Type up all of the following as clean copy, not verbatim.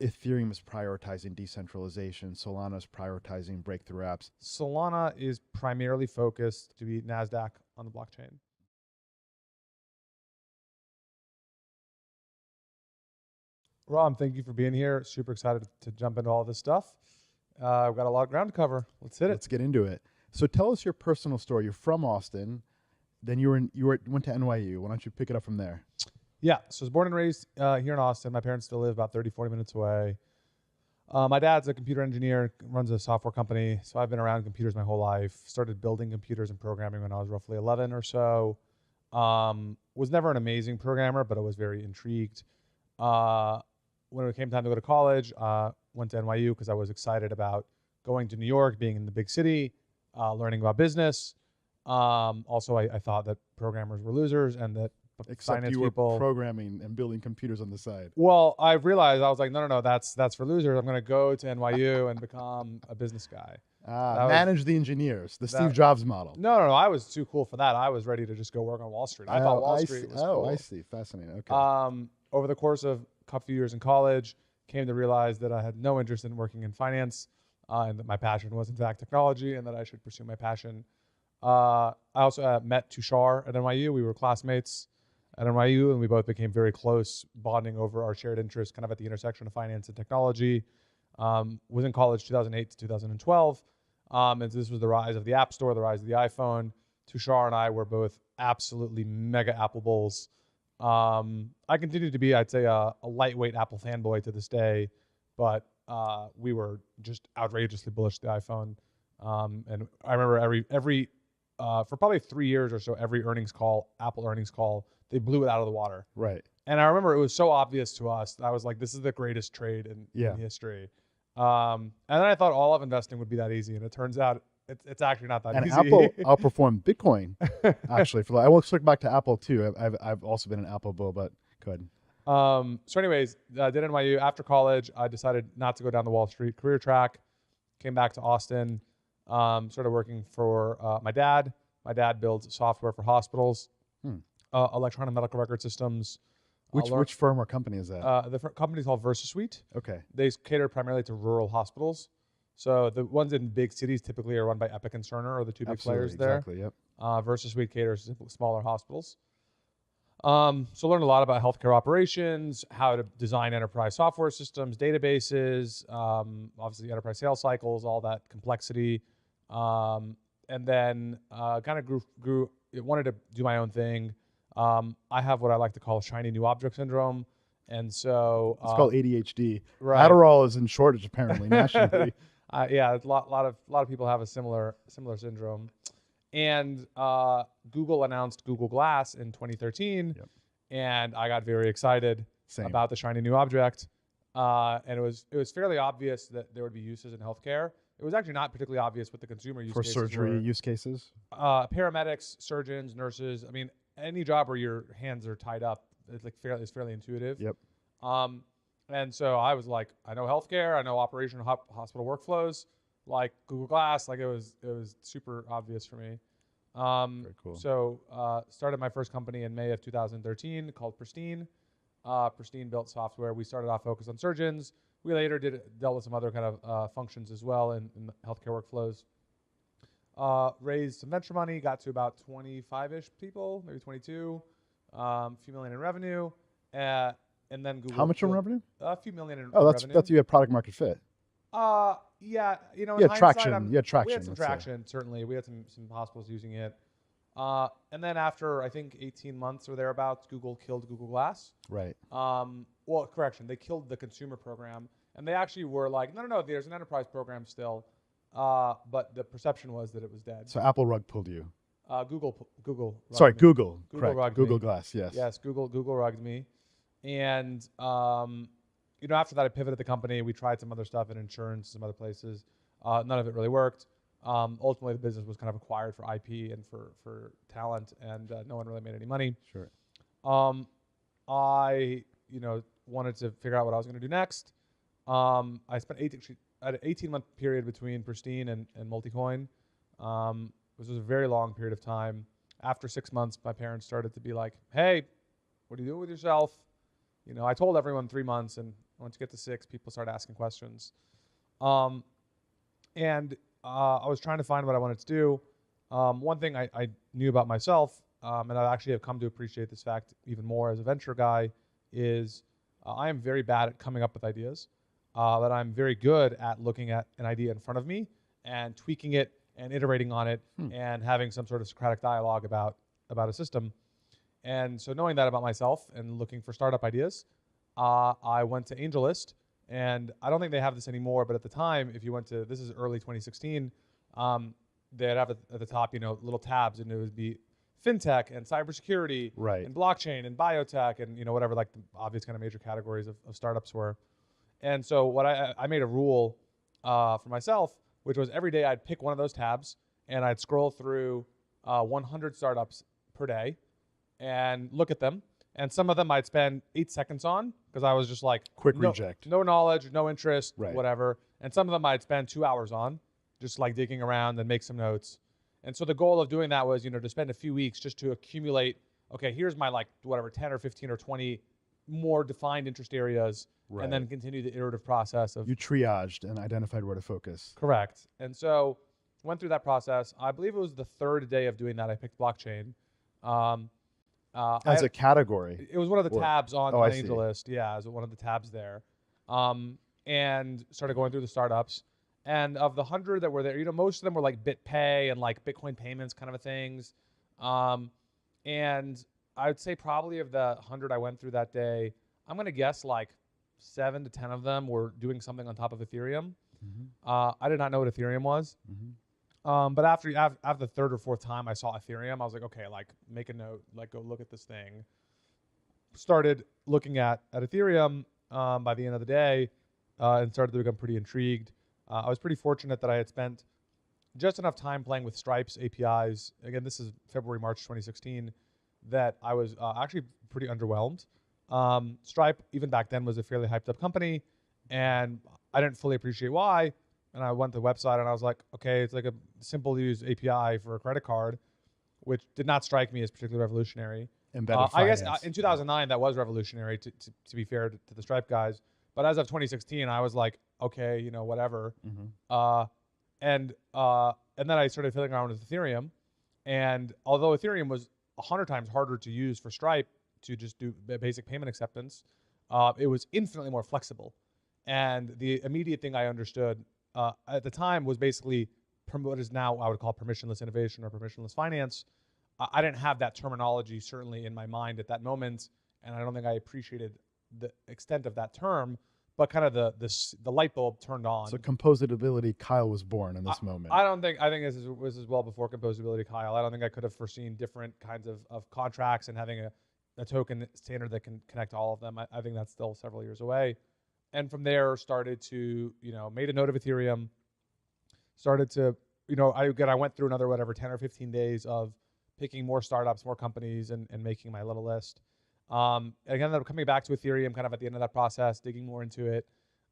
Ethereum is prioritizing decentralization. Solana is prioritizing breakthrough apps. Solana is primarily focused to be NASDAQ on the blockchain. Ram, thank you for being here. Super excited to jump into all this stuff. We've got a lot of ground to cover. Let's hit it. Let's get into it. So tell us your personal story. You're from Austin. Then went to NYU. Why don't you pick it up from there? Yeah, so I was born and raised here in Austin. My parents still live about 30, 40 minutes away. My dad's a computer engineer, runs a software company. So I've been around computers my whole life. Started building computers and programming when I was roughly 11 or so. Was never an amazing programmer, but I was very intrigued. When it came time to go to college, went to NYU because I was excited about going to New York, being in the big city, learning about business. Also, I thought that programmers were losers and that Except you were programming and building computers on the side. Well, I realized, I was like, no, that's for losers. I'm going to go to NYU and become a business guy. Manage the engineers, Steve Jobs model. No, I was too cool for that. I was ready to just go work on Wall Street. I thought Wall Street was cool. Oh, I see. Fascinating. Okay. Over the course of a couple years in college, came to realize that I had no interest in working in finance, and that my passion was in fact technology, and that I should pursue my passion. I also met Tushar at NYU. We were classmates at NYU, and we both became very close, bonding over our shared interests kind of at the intersection of finance and technology. Was in college 2008 to 2012. And so this was the rise of the App Store, the rise of the iPhone. Tushar and I were both absolutely mega Apple bulls. I continue to be, I'd say, a lightweight Apple fanboy to this day, but we were just outrageously bullish to the iPhone. And I remember every for probably 3 years or so, every Apple earnings call, they blew it out of the water. Right. And I remember it was so obvious to us. I was like, this is the greatest trade in history. And then I thought all of investing would be that easy. And it turns out it's actually not that easy. And Apple outperformed Bitcoin, actually. I will circle back to Apple, too. I've also been an Apple bull, but go ahead. So anyways, I did NYU. After college, I decided not to go down the Wall Street career track. Came back to Austin. Started working for my dad. My dad builds software for hospitals, electronic medical record systems. Which firm or company is that? The company is called VersaSuite. Okay. They cater primarily to rural hospitals. So the ones in big cities typically are run by Epic and Cerner, or the two big players there. Exactly, yep. VersaSuite caters to smaller hospitals. So learned a lot about healthcare operations, how to design enterprise software systems, databases, obviously enterprise sales cycles, all that complexity. And then kind of grew, wanted to do my own thing. I have what I like to call shiny new object syndrome. And so it's called ADHD. Right. Adderall is in shortage apparently nationally. Yeah, a lot of people have a similar syndrome. And Google announced Google Glass in 2013, and I got very excited about the shiny new object. And it was fairly obvious that there would be uses in healthcare. It was actually not particularly obvious what the consumer use cases for surgery were. Use cases. Paramedics, surgeons, nurses. I mean, any job where your hands are tied up, it's fairly intuitive. Yep. And so I was like, I know healthcare, I know operational hospital workflows, like Google Glass, like it was super obvious for me. Very cool. So started my first company in May of 2013 called Pristine. Pristine built software. We started off focused on surgeons. We later dealt with some other kind of functions as well in healthcare workflows. Raised some venture money, got to about 25-ish people, maybe 22, a few million in revenue. And then Google. How much in revenue? A few million in revenue. Oh, that's you had product market fit. Yeah, in traction. You had traction. We had some traction, certainly. We had some hospitals using it. And then after, I think, 18 months or thereabouts, Google killed Google Glass. Right. Well, correction, they killed the consumer program. And they actually were like, no, there's an enterprise program still. But the perception was that it was dead. So Apple rug pulled you. Google. Sorry, me. Google. Google correct. Google Glass, yes. Yes, Google rugged me. And, after that, I pivoted the company. We tried some other stuff in insurance, some other places. None of it really worked. Ultimately, the business was kind of acquired for IP and for talent, and no one really made any money. Sure. I, wanted to figure out what I was going to do next. I spent an 18-month period between Pristine and Multicoin. This was a very long period of time. After 6 months, my parents started to be like, hey, what are you doing with yourself? I told everyone 3 months, and Once you get to 6, people start asking questions. Um, and I was trying to find what I wanted to do. One thing I knew about myself, and I actually have come to appreciate this fact even more as a venture guy, is I am very bad at coming up with ideas, but I'm very good at looking at an idea in front of me and tweaking it and iterating on it and having some sort of Socratic dialogue about a system. And so knowing that about myself and looking for startup ideas, I went to AngelList, and I don't think they have this anymore, but at the time, if you went to, this is early 2016, they'd have at the top, little tabs, and it would be fintech and cybersecurity and blockchain and biotech and, whatever like the obvious kind of major categories of startups were. And so what I made a rule for myself, which was every day I'd pick one of those tabs and I'd scroll through 100 startups per day and look at them. And some of them I'd spend 8 seconds on because I was just like, reject. No knowledge, no interest, whatever. And some of them I'd spend 2 hours on, just like digging around and make some notes. And so the goal of doing that was, to spend a few weeks just to accumulate, okay, here's my 10 or 15 or 20 more defined interest areas, and then continue the iterative process of. You triaged and identified where to focus. Correct. And so went through that process. I believe it was the 3rd day of doing that. I picked blockchain. As a category. It was one of the tabs on the AngelList. Yeah, as one of the tabs there. And started going through the startups. And of the 100 that were there, most of them were like BitPay and like Bitcoin payments kind of things. And I would say probably of the 100 I went through that day, I'm going to guess like 7 to 10 of them were doing something on top of Ethereum. I did not know what Ethereum was. But after the 3rd or 4th time I saw Ethereum, I was like, okay, like make a note, like go look at this thing. Started looking at Ethereum by the end of the day and started to become pretty intrigued. I was pretty fortunate that I had spent just enough time playing with Stripe's APIs. Again, this is February, March 2016, that I was actually pretty underwhelmed. Stripe, even back then, was a fairly hyped up company, and I didn't fully appreciate why. And I went to the website and I was like, okay, it's like a simple to use API for a credit card, which did not strike me as particularly revolutionary. Embedded I guess finance. in 2009, that was revolutionary to be fair to the Stripe guys. But as of 2016, I was like, okay, whatever. And then I started fiddling around with Ethereum. And although Ethereum was 100 times harder to use for Stripe to just do basic payment acceptance, it was infinitely more flexible. And the immediate thing I understood at the time was basically what is now I would call permissionless innovation or permissionless finance. I didn't have that terminology certainly in my mind at that moment, and I don't think I appreciated the extent of that term. But kind of the light bulb turned on. So composability, Kyle was born in this moment. I think this is well before composability, Kyle. I don't think I could have foreseen different kinds of contracts and having a token standard that can connect all of them. I think that's still several years away. And from there started to, made a note of Ethereum, started to, I went through another 10 or 15 days of picking more startups, more companies, and making my little list. And I ended up coming back to Ethereum kind of at the end of that process, digging more into it.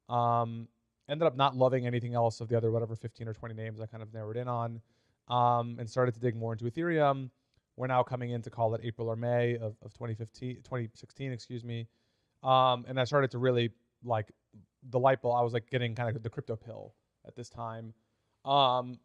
Ended up not loving anything else of the other 15 or 20 names I kind of narrowed in on, and started to dig more into Ethereum. We're now coming in to call it April or May of 2016, excuse me. And I started to really like the light bulb. I was like getting kind of the crypto pill at this time. Started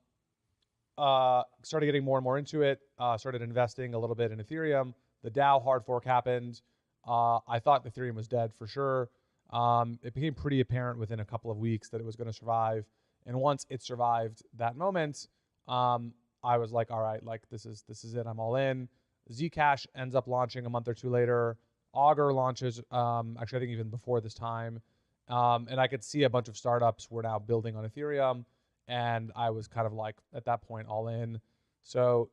getting more and more into it. Started investing a little bit in Ethereum. The DAO hard fork happened. I thought Ethereum was dead for sure. It became pretty apparent within a couple of weeks that it was going to survive. And once it survived that moment, I was like, all right, like this is it. I'm all in. Zcash ends up launching a month or two later. Augur launches, actually I think even before this time. And I could see a bunch of startups were now building on Ethereum. And I was kind of like, at that point, all in. So,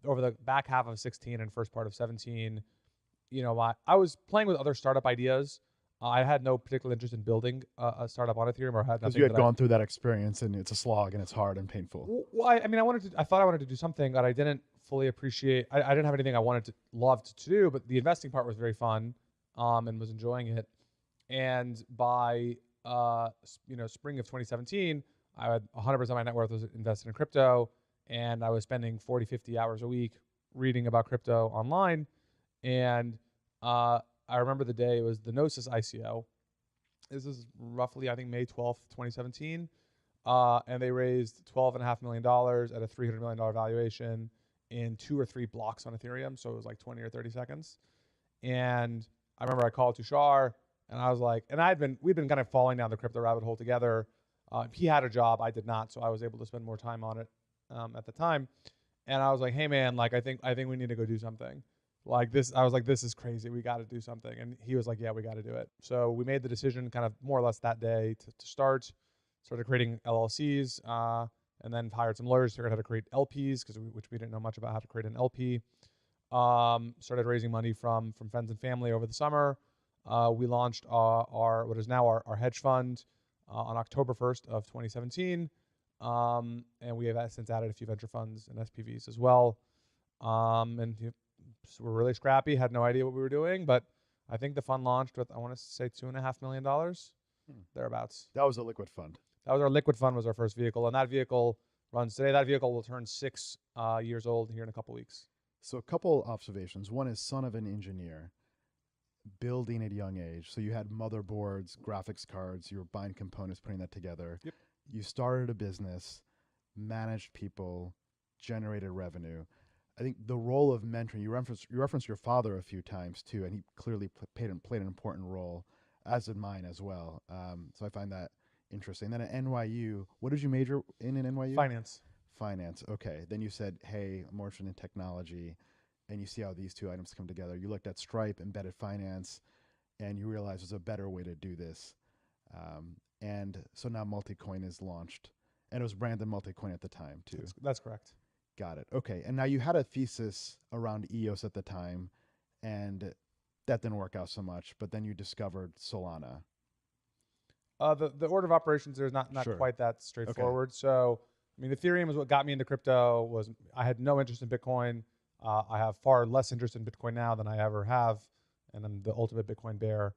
over the back half of 16 and first part of 17, I was playing with other startup ideas. I had no particular interest in building a startup on Ethereum, or had nothing. Because you had gone through that experience, and it's a slog, and it's hard and painful. Well, I thought I wanted to do something that I didn't fully appreciate. I didn't have anything I wanted to love to do, but the investing part was very fun, and was enjoying it. And by spring of 2017, I had 100% of my net worth was invested in crypto, and I was spending 40, 50 hours a week reading about crypto online. And I remember the day, it was the Gnosis ICO, This is roughly, I think, May 12th, 2017. And they raised $12.5 million at a $300 million valuation in 2 or 3 blocks on Ethereum. So it was like 20 or 30 seconds. And I remember I called Tushar and I was like, and we'd been kind of falling down the crypto rabbit hole together. He had a job, I did not. So I was able to spend more time on it at the time. And I was like, hey man, like I think we need to go do something. Like this, I was like, this is crazy. We got to do something. And he was like, yeah, we got to do it. So we made the decision kind of more or less that day to started creating LLCs, and then hired some lawyers to figure out how to create LPs, which we didn't know much about how to create an LP. Started raising money from friends and family over the summer. We launched our what is now our hedge fund on October 1st of 2017. And we have since added a few venture funds and SPVs as well. So we're really scrappy, had no idea what we were doing, but I think the fund launched with, I want to say $2.5 million, thereabouts. That was a liquid fund. That was our liquid fund, was our first vehicle. And that vehicle runs today. That vehicle will turn 6 years old here in a couple weeks. So a couple observations. One is son of an engineer, building at a young age. So you had motherboards, graphics cards, you were buying components, putting that together. Yep. You started a business, managed people, generated revenue. I think the role of mentoring, you referenced your father a few times too, and he clearly played an important role, as did mine as well. So I find that interesting. Then at NYU, what did you major in NYU? Finance. Finance. Okay. Then you said, hey, I'm more interested in technology, and you see how these two items come together. You looked at Stripe, embedded finance, and you realized there's a better way to do this. And so now Multicoin is launched, and it was branded Multicoin at the time too. That's correct. Got it. Okay. And now you had a thesis around EOS at the time, and that didn't work out so much, but then you discovered Solana. The order of operations there is not Sure. quite that straightforward. Okay. So, I mean, Ethereum is what got me into crypto. I had no interest in Bitcoin. I have far less interest in Bitcoin now than I ever have, and I'm the ultimate Bitcoin bear.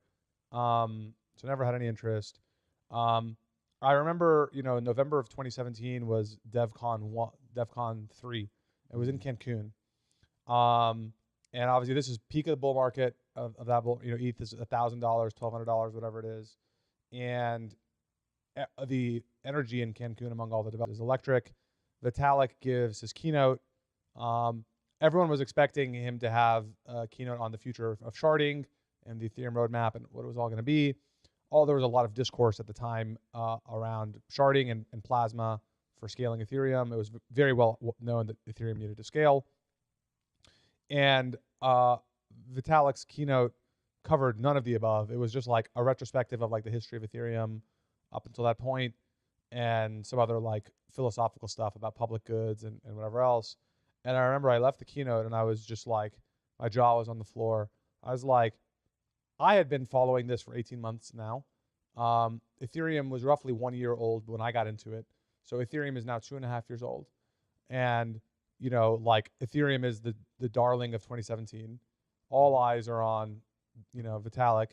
So never had any interest. I remember, November of 2017 was DevCon 3. It was in Cancun. And obviously this is peak of the bull market of that bull, ETH is $1,000, $1,200, whatever it is. And the energy in Cancun among all the developers is electric. Vitalik gives his keynote. Everyone was expecting him to have a keynote on the future of sharding and the Ethereum roadmap and what it was all going to be. There was a lot of discourse at the time around sharding and plasma for scaling Ethereum. It was very well known that Ethereum needed to scale. And Vitalik's keynote covered none of the above. It was just like a retrospective of like the history of Ethereum up until that point, and some other like philosophical stuff about public goods and whatever else. And I remember I left the keynote and I was just like, my jaw was on the floor. I was like, I had been following this for 18 months now. Ethereum was roughly 1 year old when I got into it. So Ethereum is now 2.5 years old. And, like Ethereum is the darling of 2017. All eyes are on, Vitalik.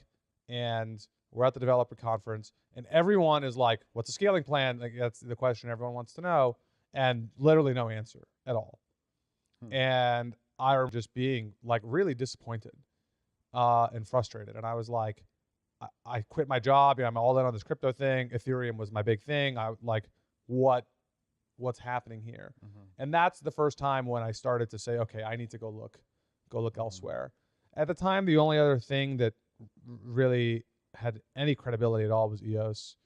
And we're at the developer conference. And everyone is like, what's the scaling plan? Like, that's the question everyone wants to know. And literally no answer at all. And I remember just being like really disappointed. And frustrated. And I was like, I quit my job. I'm all in on this crypto thing. Ethereum was my big thing. I like, what's happening here? And that's the first time when I started to say, okay, I need to go look elsewhere. At the time, the only other thing that really had any credibility at all was EOS.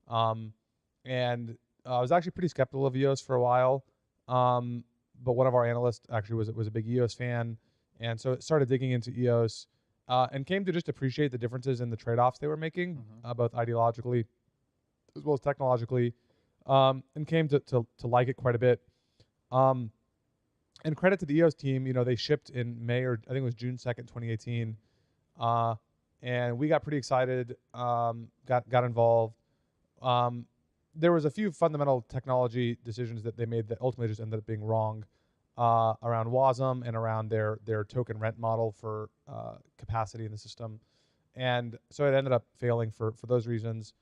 And I was actually pretty skeptical of EOS for a while. But one of our analysts actually was a big EOS fan. And so it started digging into EOS. And came to just appreciate the differences in the trade-offs they were making, both ideologically as well as technologically, and came to like it quite a bit. And credit to the EOS team, they shipped in May or I think it was June 2nd, 2018. And we got pretty excited, got involved. There was a few fundamental technology decisions that they made that ultimately just ended up being wrong. Around WASM and around their token rent model for capacity in the system. And so it ended up failing for those reasons.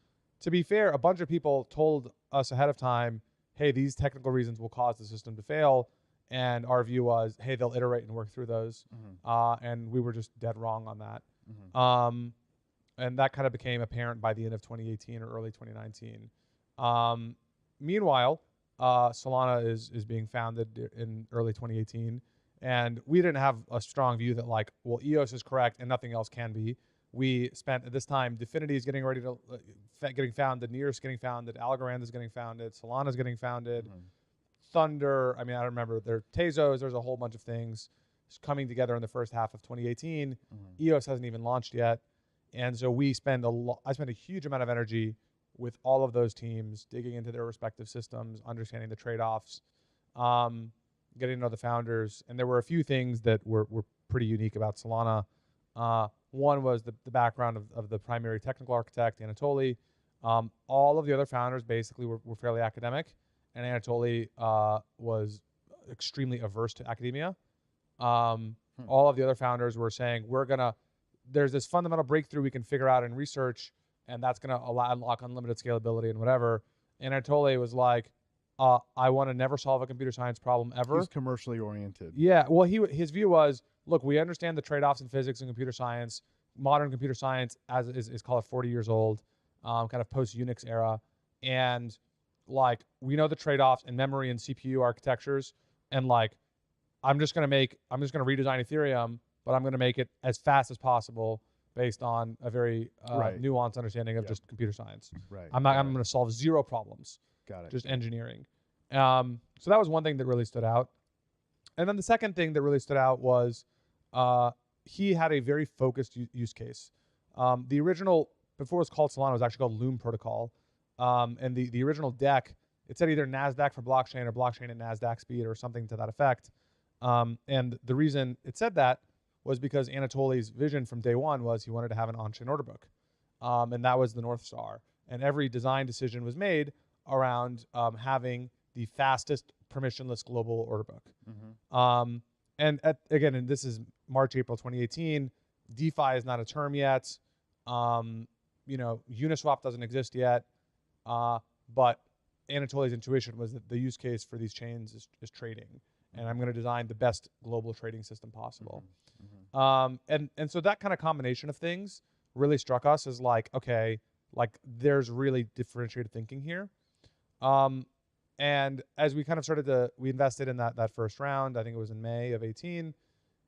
To be fair, a bunch of people told us ahead of time, hey, these technical reasons will cause the system to fail. And our view was, hey, they'll iterate and work through those. And we were just dead wrong on that. And that kind of became apparent by the end of 2018 or early 2019. Meanwhile, Solana is being founded in early 2018, and we didn't have a strong view that like, well, EOS is correct and nothing else can be. We spent at this time, Dfinity is getting ready to getting founded, Near's getting founded, Algorand is getting founded, Solana is getting founded, Thunder. I mean, I don't remember. There Tezos. There's a whole bunch of things coming together in the first half of 2018. EOS hasn't even launched yet, and so we spend I spend a huge amount of energy with all of those teams, digging into their respective systems, understanding the trade-offs, getting to know the founders. And there were a few things that were pretty unique about Solana. One was the background of the primary technical architect, Anatoly. All of the other founders basically were fairly academic, and Anatoly was extremely averse to academia. All of the other founders were saying, there's this fundamental breakthrough we can figure out in research, and that's going to unlock unlimited scalability and whatever. And Anatoly was like, I want to never solve a computer science problem ever. He's commercially oriented. Yeah. Well, his view was, look, we understand the trade-offs in physics and computer science. Modern computer science is call it 40 years old, kind of post-Unix era. And like, we know the trade-offs in memory and CPU architectures. And like, I'm just going to redesign Ethereum, but I'm going to make it as fast as possible based on a very nuanced understanding of just computer science. Right. I'm going to solve zero problems. Got it. Just engineering. So that was one thing that really stood out. And then the second thing that really stood out was he had a very focused use case. The original, before it was called Solana, it was actually called Loom Protocol. And the original deck, it said either NASDAQ for blockchain or blockchain at NASDAQ speed or something to that effect. And the reason it said that was because Anatoly's vision from day one was he wanted to have an on-chain order book. And that was the North Star. And every design decision was made around having the fastest permissionless global order book. And and this is March, April 2018. DeFi is not a term yet. Uniswap doesn't exist yet. But Anatoly's intuition was that the use case for these chains is trading. And I'm going to design the best global trading system possible. And so that kind of combination of things really struck us as like, okay, like there's really differentiated thinking here. And as we kind of we invested in that first round, I think it was in May of 18.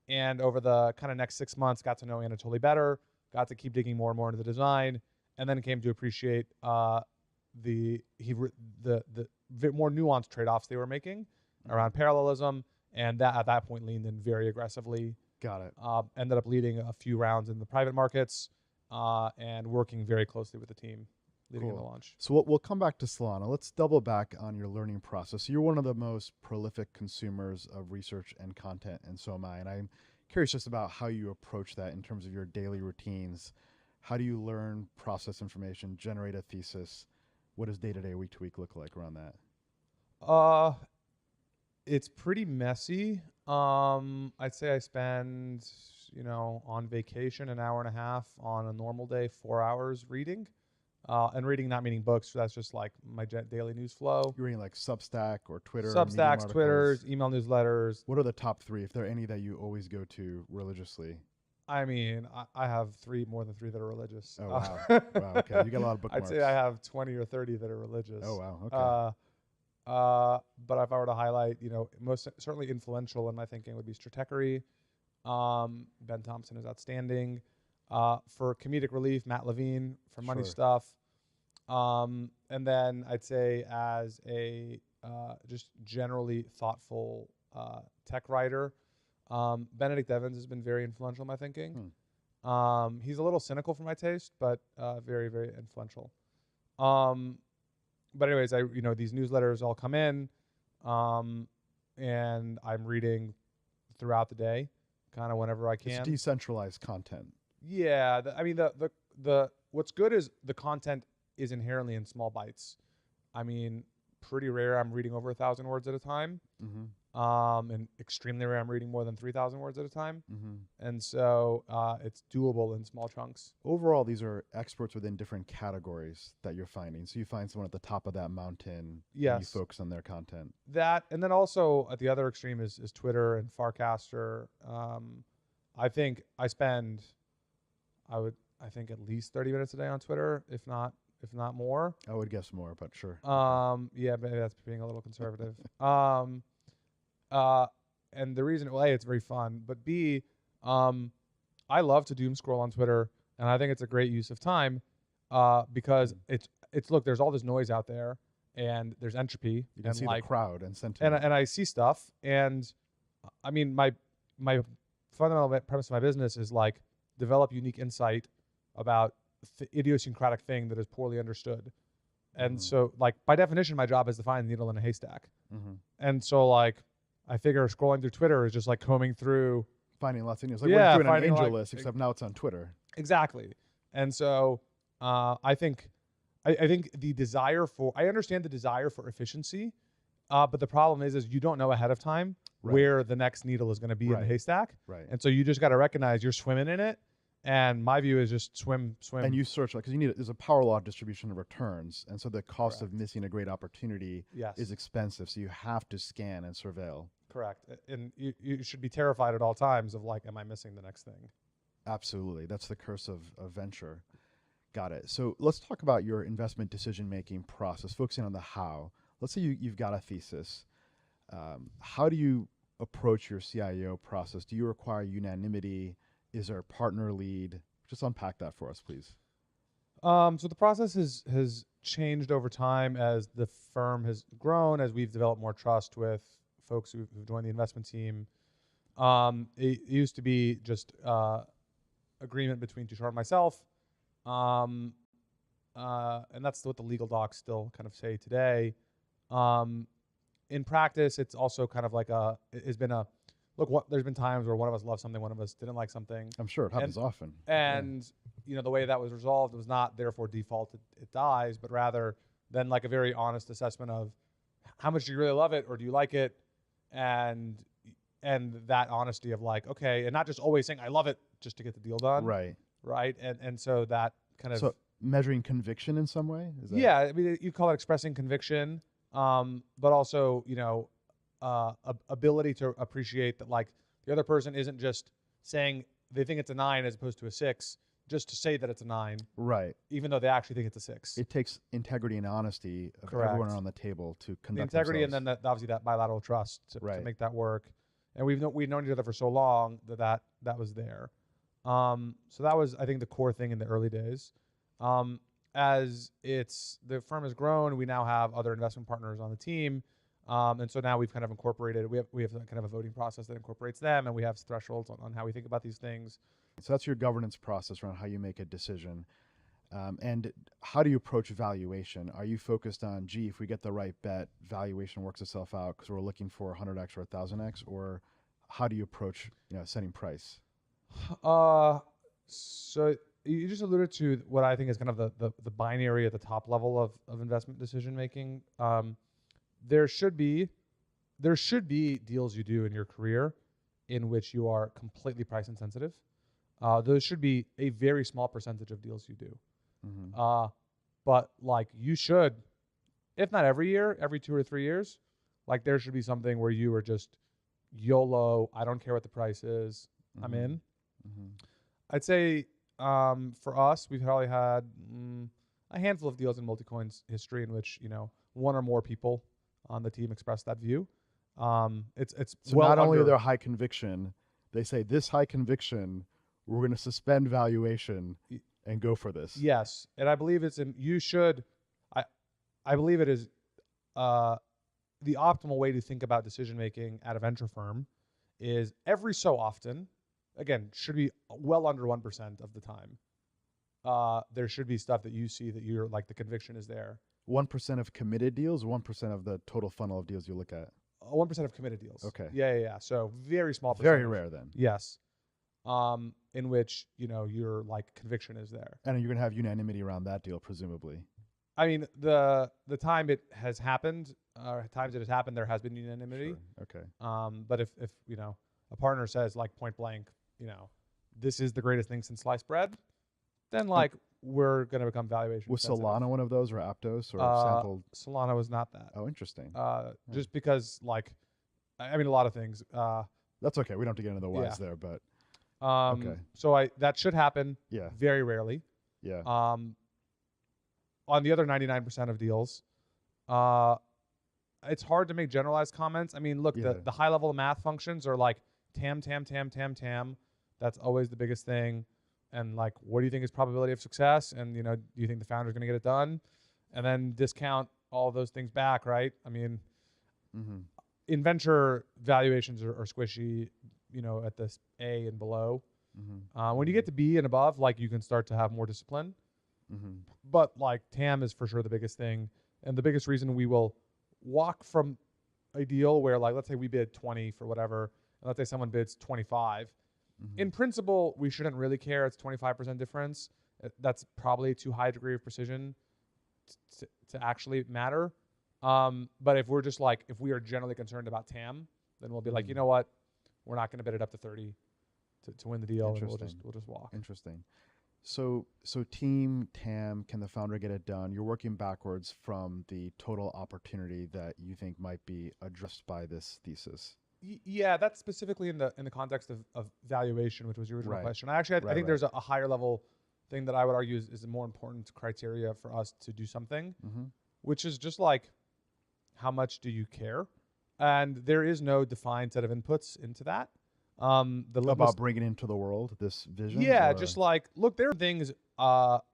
And over the kind of next 6 months, got to know Anatoly better, got to keep digging more and more into the design, and then came to appreciate the more nuanced trade-offs they were making around parallelism, and that at that point leaned in very aggressively. Got it. Ended up leading a few rounds in the private markets and working very closely with the team leading in the launch. So we'll come back to Solana. Let's double back on your learning process. You're one of the most prolific consumers of research and content, and so am I. And I'm curious just about how you approach that in terms of your daily routines. How do you learn, process information, generate a thesis? What does day-to-day, week-to-week look like around that? It's pretty messy. I'd say I spend, on vacation an hour and a half, on a normal day 4 hours reading. And reading not meaning books, so that's just like my daily news flow. You're reading like Substack or Twitter? Substacks, Twitters, email newsletters. What are the top three, if there are any that you always go to religiously? I mean, I have more than three that are religious. Oh, wow. Wow, okay. You got a lot of bookmarks. I'd say I have 20 or 30 that are religious. Oh, wow. Okay. But if I were to highlight, most certainly influential in my thinking would be Stratechery. Ben Thompson is outstanding. For comedic relief, Matt Levine for money stuff. And then I'd say as a just generally thoughtful tech writer, Benedict Evans has been very influential in my thinking. He's a little cynical for my taste, but very, very influential. But anyways, these newsletters all come in, and I'm reading throughout the day, kind of whenever I can. It's decentralized content. Yeah, the what's good is the content is inherently in small bites. I mean, pretty rare I'm reading over 1,000 words at a time, and extremely rare I'm reading more than 3,000 words at a time. And so it's doable in small chunks. Overall, these are experts within different categories that you're finding. So you find someone at the top of that mountain, yes, and you focus on their content. That, and then also at the other extreme is Twitter and Farcaster. I think I spend, I think at least 30 minutes a day on Twitter, if not more. I would guess more, but sure. Yeah, maybe that's being a little conservative. And the reason, well, A, it's very fun, but B, I love to doom scroll on Twitter, and I think it's a great use of time, because it's look, there's all this noise out there, and there's entropy. You can and see like, the crowd and sentiment. and I see stuff, and I mean, my fundamental premise of my business is like develop unique insight about idiosyncratic thing that is poorly understood. And so, like, by definition, my job is to find the needle in a haystack. And so, like, I figure scrolling through Twitter is just like combing through, finding lots of news. Like Yeah, we're doing an finding, angel like, list, except now it's on Twitter. exactly. And so, I think the desire for, I understand the desire for efficiency, but the problem is you don't know ahead of time where the next needle is going to be in the haystack. Right. And so you just got to recognize you're swimming in it. And my view is just swim. And you search, because you need, there's a power law distribution of returns. And so the cost of missing a great opportunity is expensive. So you have to scan and surveil. Correct. And you should be terrified at all times of like, am I missing the next thing? Absolutely. That's the curse of venture. Got it. So let's talk about your investment decision-making process, focusing on the how. Let's say you've got a thesis. How do you approach your CIO process? Do you require unanimity? Is there a partner lead? Just unpack that for us, please. So the process has changed over time as the firm has grown, as we've developed more trust with folks who've joined the investment team. It used to be just agreement between Tushar and myself. And that's what the legal docs still kind of say today. In practice, it's also kind of like there's been times where one of us loved something, one of us didn't like something. I'm sure it happens often. And, the way that was resolved was not therefore default, it dies, but rather then like a very honest assessment of how much do you really love it or do you like it? And that honesty of like, okay, and not just always saying I love it just to get the deal done. Right. Right. And so that kind of. So measuring conviction in some way? Is that yeah. I mean, you call it expressing conviction, but also, ability to appreciate that like the other person isn't just saying they think it's a 9 as opposed to a 6, just to say that it's a 9. Right. Even though they actually think it's a 6. It takes integrity and honesty of everyone on the table to conduct the integrity themselves. And then obviously that bilateral trust to make that work. And we've known each other for so long that was there. So that was, I think, the core thing in the early days. As the firm has grown, we now have other investment partners on the team. And so now we've kind of incorporated, we have kind of a voting process that incorporates them, and we have thresholds on how we think about these things. So that's your governance process around how you make a decision. And how do you approach valuation? Are you focused on, if we get the right bet, valuation works itself out because we're looking for 100x or 1000x, or how do you approach, setting price? So you just alluded to what I think is kind of the binary at the top level of investment decision making. There should be deals you do in your career in which you are completely price insensitive. Those should be a very small percentage of deals you do. But like you should, if not every year, every 2 or 3 years, like there should be something where you are just YOLO. I don't care what the price is. I'm in. I'd say for us, we've probably had a handful of deals in Multicoin's history in which one or more people on the team expressed that view. It's so not only are there high conviction, they say this high conviction, we're going to suspend valuation and go for this. Yes, and I believe I believe it is the optimal way to think about decision making at a venture firm is every so often, again, should be well under 1% of the time. There should be stuff that you see that you're like the conviction is there. 1% of committed deals, or 1% of the total funnel of deals you look at? 1% of committed deals. Okay. Yeah. So very small percentage. Very rare then. Yes. In which, your like conviction is there. And you're going to have unanimity around that deal, presumably. I mean, the time it has happened, times it has happened, there has been unanimity. Sure. Okay. But if a partner says like point blank, this is the greatest thing since sliced bread, then like we're going to become valuation. Was Solana one of those, or Aptos, or sampled? Solana was not that. Oh, interesting. Just because like, I mean, a lot of things. That's okay. We don't have to get into the whys there, but Okay. So that should happen Yeah. very rarely. Yeah. On the other 99% of deals, it's hard to make generalized comments. I mean, look, Yeah. the high level math functions are like TAM, TAM, TAM, TAM, TAM. That's always the biggest thing. And like, what do you think is probability of success? And, do you think the founder's going to get it done? And then discount all those things back, right? I mean, in venture, valuations are squishy, at this A and below. When you get to B and above, like, you can start to have more discipline. But like TAM is for sure the biggest thing. And the biggest reason we will walk from a deal where, like, let's say we bid 20 for whatever, and let's say someone bids 25. In principle, we shouldn't really care. It's 25% difference. That's probably a too high degree of precision to actually matter. But if we're just like, if we are generally concerned about TAM, then we'll be like, you know what, we're not going to bid it up to 30 to win the deal, and we'll just walk. Interesting. So team TAM, can the founder get it done? You're working backwards from the total opportunity that you think might be addressed by this thesis. Yeah, that's specifically in the context of valuation, which was your original question. I think there's a higher level thing that I would argue is a more important criteria for us to do something, which is just like, how much do you care? And there is no defined set of inputs into that. About bringing into the world this vision? Yeah, just like, look, there are things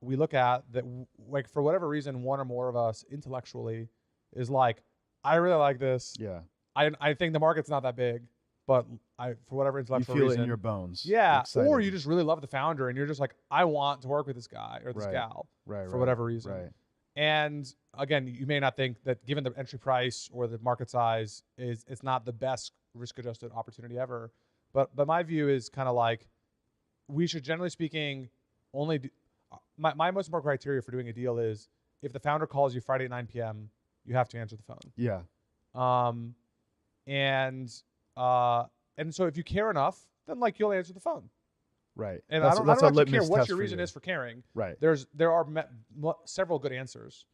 we look at that, like, for whatever reason, one or more of us intellectually is like, I really like this. Yeah. I think the market's not that big, but for whatever intellectual reason, you feel it in your bones. Yeah. Exciting. Or you just really love the founder and you're just like, I want to work with this guy or this gal for whatever reason. Right. And again, you may not think that given the entry price or the market size it's not the best risk-adjusted opportunity ever. But my view is kind of like, we should, generally speaking, only do, my most important criteria for doing a deal is if the founder calls you Friday at 9 p.m., you have to answer the phone. Yeah. And so if you care enough, then like you'll answer the phone. Right. And I don't actually care what your reason is for caring. Right. There are several good answers.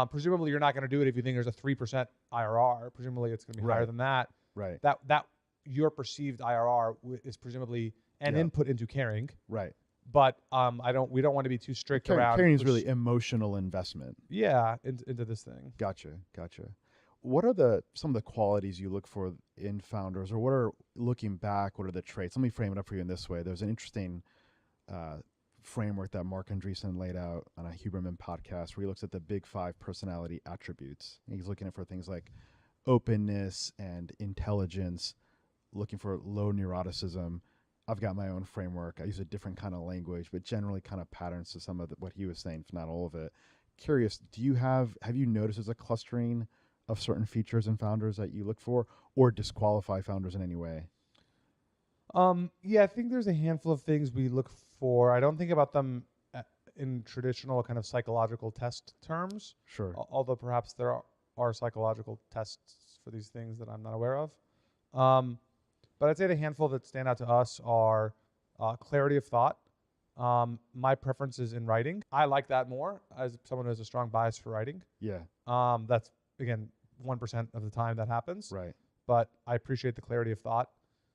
Presumably you're not going to do it if you think there's a 3% IRR. Presumably it's going to be higher than that. Right. That your perceived IRR is presumably an input into caring. Right. But we don't want to be too strict around. Caring is really emotional investment. Yeah, into this thing. Gotcha. What are some of the qualities you look for in founders, or looking back, what are the traits? Let me frame it up for you in this way. There's an interesting framework that Mark Andreessen laid out on a Huberman podcast where he looks at the big 5 personality attributes. He's looking for things like openness and intelligence, looking for low neuroticism. I've got my own framework. I use a different kind of language, but generally kind of patterns to some of what he was saying, if not all of it. Curious, have you noticed there's a clustering of certain features in founders that you look for, or disqualify founders in any way? Yeah, I think there's a handful of things we look for. I don't think about them in traditional kind of psychological test terms. Sure. Although perhaps there are psychological tests for these things that I'm not aware of. But I'd say the handful that stand out to us are clarity of thought. My preference is in writing. I like that more as someone who has a strong bias for writing. Yeah. That's, again, 1% of the time that happens. Right. But I appreciate the clarity of thought.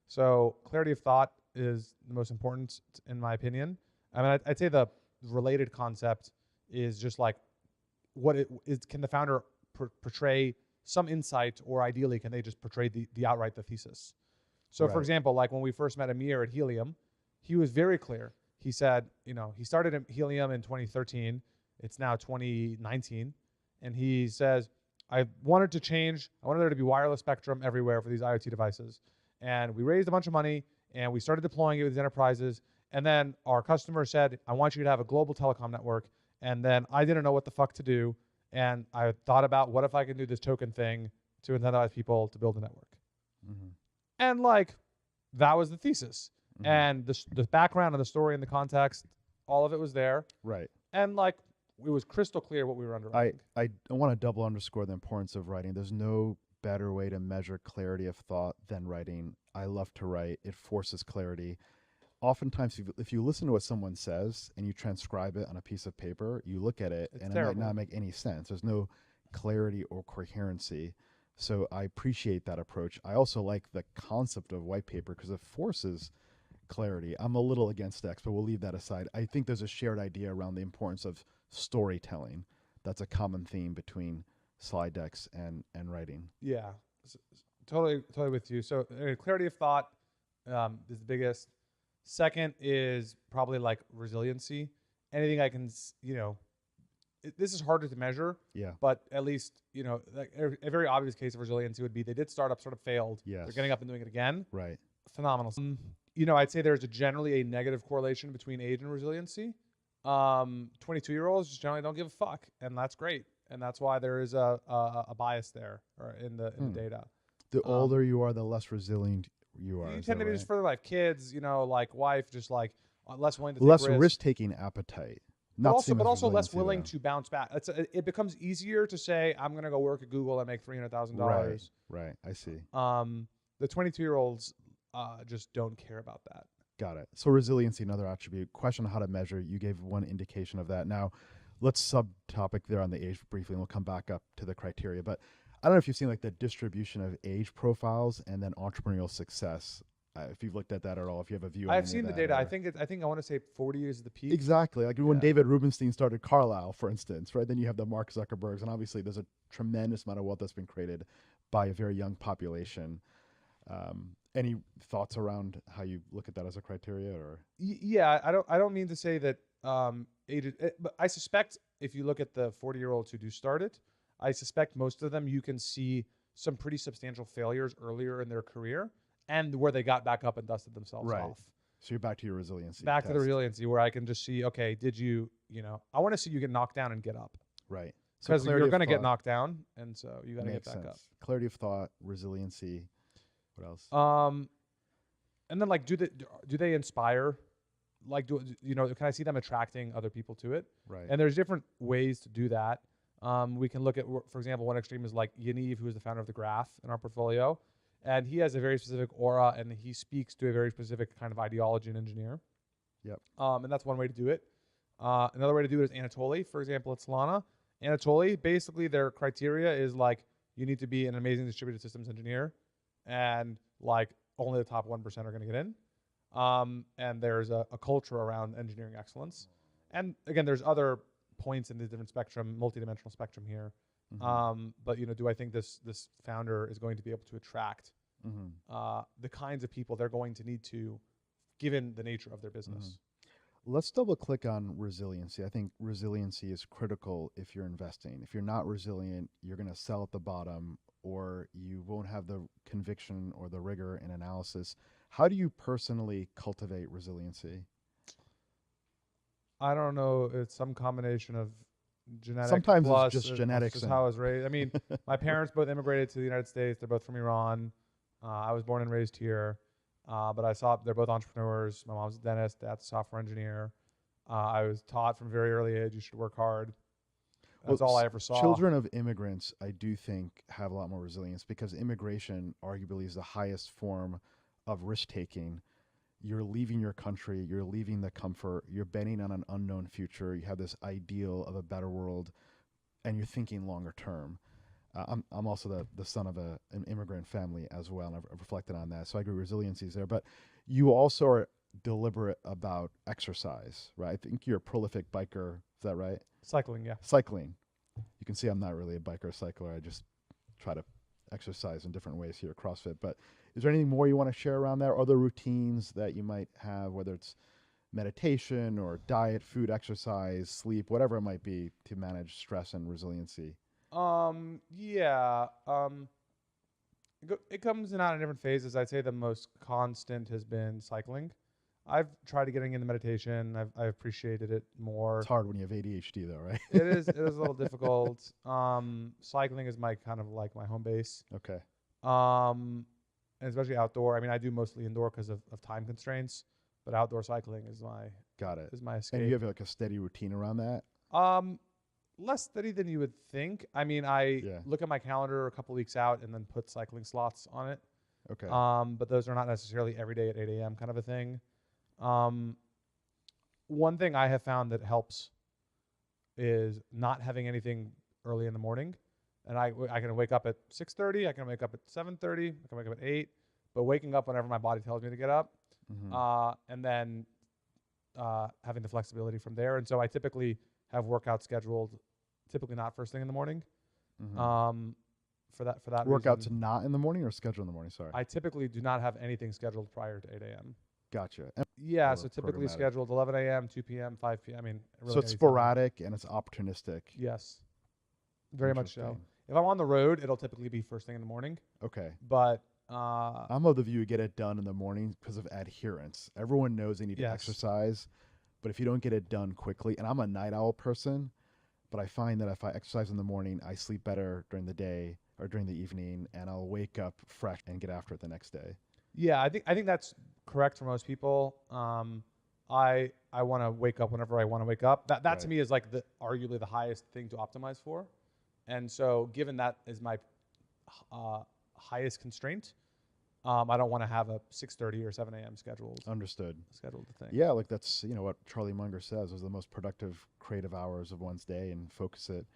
So clarity of thought is the most important in my opinion. I mean, I'd say the related concept is just like, can the founder portray some insight, or ideally, can they just portray the outright the thesis? So for example, like when we first met Amir at Helium, he was very clear. He said, he started at Helium in 2013. It's now 2019. And he says, I wanted there to be wireless spectrum everywhere for these IoT devices. And we raised a bunch of money and we started deploying it with enterprises. And then our customer said, I want you to have a global telecom network. And then I didn't know what the fuck to do. And I thought about, what if I can do this token thing to incentivize people to build a network? Mm-hmm. And like, that was the thesis. Mm-hmm. And the background and the story and the context, all of it was there. Right. And like, it was crystal clear what we were underwriting. I want to double underscore the importance of writing. There's no better way to measure clarity of thought than writing. I love to write. It forces clarity. Oftentimes, if you listen to what someone says and you transcribe it on a piece of paper, you look at it and terrible. It might not make any sense. There's no clarity or coherency. So I appreciate that approach. I also like the concept of white paper because it forces clarity. I'm a little against X, but we'll leave that aside. I think there's a shared idea around the importance of storytelling. That's a common theme between slide decks and writing. Yeah, totally with you. So clarity of thought is the biggest. Second is probably like resiliency. Anything I can, this is harder to measure. Yeah. But at least, like a very obvious case of resiliency would be they did start up, sort of failed. Yes. They're getting up and doing it again. Right. Phenomenal. I'd say there's generally a negative correlation between age and resiliency. 22-year-olds just generally don't give a fuck, and that's great. And that's why there is a bias there in the data. The older you are, the less resilient you are. You tend to be just further life. Kids, like wife, just like less willing to take less risk-taking appetite. But also less willing to bounce back. It becomes easier to say, I'm going to go work at Google and make $300,000. Right. I see. The 22-year-olds just don't care about that. Got it. So resiliency, another attribute. Question on how to measure. You gave one indication of that. Now, let's subtopic there on the age briefly, and we'll come back up to the criteria. But I don't know if you've seen like the distribution of age profiles and then entrepreneurial success. If you've looked at that at all, if you have a view. I've seen the data. I think I want to say 40 is the peak. Exactly. Like when David Rubenstein started Carlyle, for instance, right? Then you have the Mark Zuckerbergs, and obviously there's a tremendous amount of wealth that's been created by a very young population. Any thoughts around how you look at that as a criteria, or? Yeah, I don't mean to say that age, but I suspect if you look at the 40-year-olds who do start it, I suspect most of them you can see some pretty substantial failures earlier in their career, and where they got back up and dusted themselves off. So you're back to your resiliency. Back to the resiliency, where I can just see, okay, did you, I want to see you get knocked down and get up. Right. Because you're going to get knocked down, and so you got to get back up. Clarity of thought, resiliency. What else? And then like, do they inspire? Like, can I see them attracting other people to it? Right. And there's different ways to do that. We can look at, for example, one extreme is like Yaniv, who is the founder of the Graph in our portfolio. And he has a very specific aura, and he speaks to a very specific kind of ideology and engineer. Yep. And that's one way to do it. Another way to do it is Anatoly, for example, at Solana. Anatoly, basically their criteria is like, you need to be an amazing distributed systems engineer, and like only the top 1% are going to get in. And there's a culture around engineering excellence. And again, there's other points in the different spectrum, multidimensional spectrum here. Mm-hmm. But do I think this founder is going to be able to attract the kinds of people they're going to need to, given the nature of their business? Mm-hmm. Let's double click on resiliency. I think resiliency is critical if you're investing. If you're not resilient, you're going to sell at the bottom, or you won't have the conviction or the rigor in analysis. How do you personally cultivate resiliency? I don't know. It's some combination of genetics. Sometimes plus it's just genetics. Just how I was raised. I mean, my parents both immigrated to the United States. They're both from Iran. I was born and raised here. But I saw they're both entrepreneurs. My mom's a dentist. Dad's a software engineer. I was taught from a very early age you should work hard. That's all I ever saw. Children of immigrants, I do think, have a lot more resilience, because immigration arguably is the highest form of risk-taking. You're leaving your country, you're leaving the comfort, you're betting on an unknown future, you have this ideal of a better world, and you're thinking longer term. I'm also the son of an immigrant family as well, and I've reflected on that, so I agree resiliency is there. But you also are deliberate about exercise, right? I think you're a prolific biker, is that right? Cycling, yeah. Cycling. You can see I'm not really a biker or cycler. I just try to exercise in different ways here at CrossFit. But is there anything more you want to share around there? Other routines that you might have, whether it's meditation or diet, food, exercise, sleep, whatever it might be, to manage stress and resiliency? Yeah. It comes in out in different phases. I'd say the most constant has been cycling. I've tried getting into meditation. I've appreciated it more. It's hard when you have ADHD though, right? It is a little difficult. Cycling is my kind of like my home base. Okay. And especially outdoor. I mean, I do mostly indoor because of time constraints, but outdoor cycling is my escape. And you have like a steady routine around that? Less steady than you would think. I mean, I look at my calendar a couple weeks out and then put cycling slots on it. Okay. But those are not necessarily every day at 8 a.m. kind of a thing. One thing I have found that helps is not having anything early in the morning. And I can wake up at 6:30, I can wake up at 7:30, I can wake up at 8, but waking up whenever my body tells me to get up and then having the flexibility from there. And so I typically have workouts scheduled, typically not first thing in the morning. For that Workouts reason, not in the morning or scheduled in the morning? Sorry. I typically do not have anything scheduled prior to 8 a.m. Gotcha. Yeah, Or so typically programmatic. scheduled 11 a.m., 2 p.m., 5 p.m. I mean, really So it's anytime. sporadic and it's opportunistic. Yes, very much so. Interesting. If I'm on the road, it'll typically be first thing in the morning. Okay. But I'm of the view you get it done in the morning because of adherence. Everyone knows they need to Yes. exercise, but if you don't get it done quickly, and I'm a night owl person, but I find that if I exercise in the morning, I sleep better during the day or during the evening, and I'll wake up fresh and get after it the next day. yeah, I think that's correct for most people. I want to wake up whenever I want to wake up. That to Right. me is like arguably the highest thing to optimize for. And so given that is my highest constraint, I don't want to have a 6:30 or 7 a.m. scheduled thing. Yeah, like that's what Charlie Munger says is the most productive creative hours of one's day, and focus it.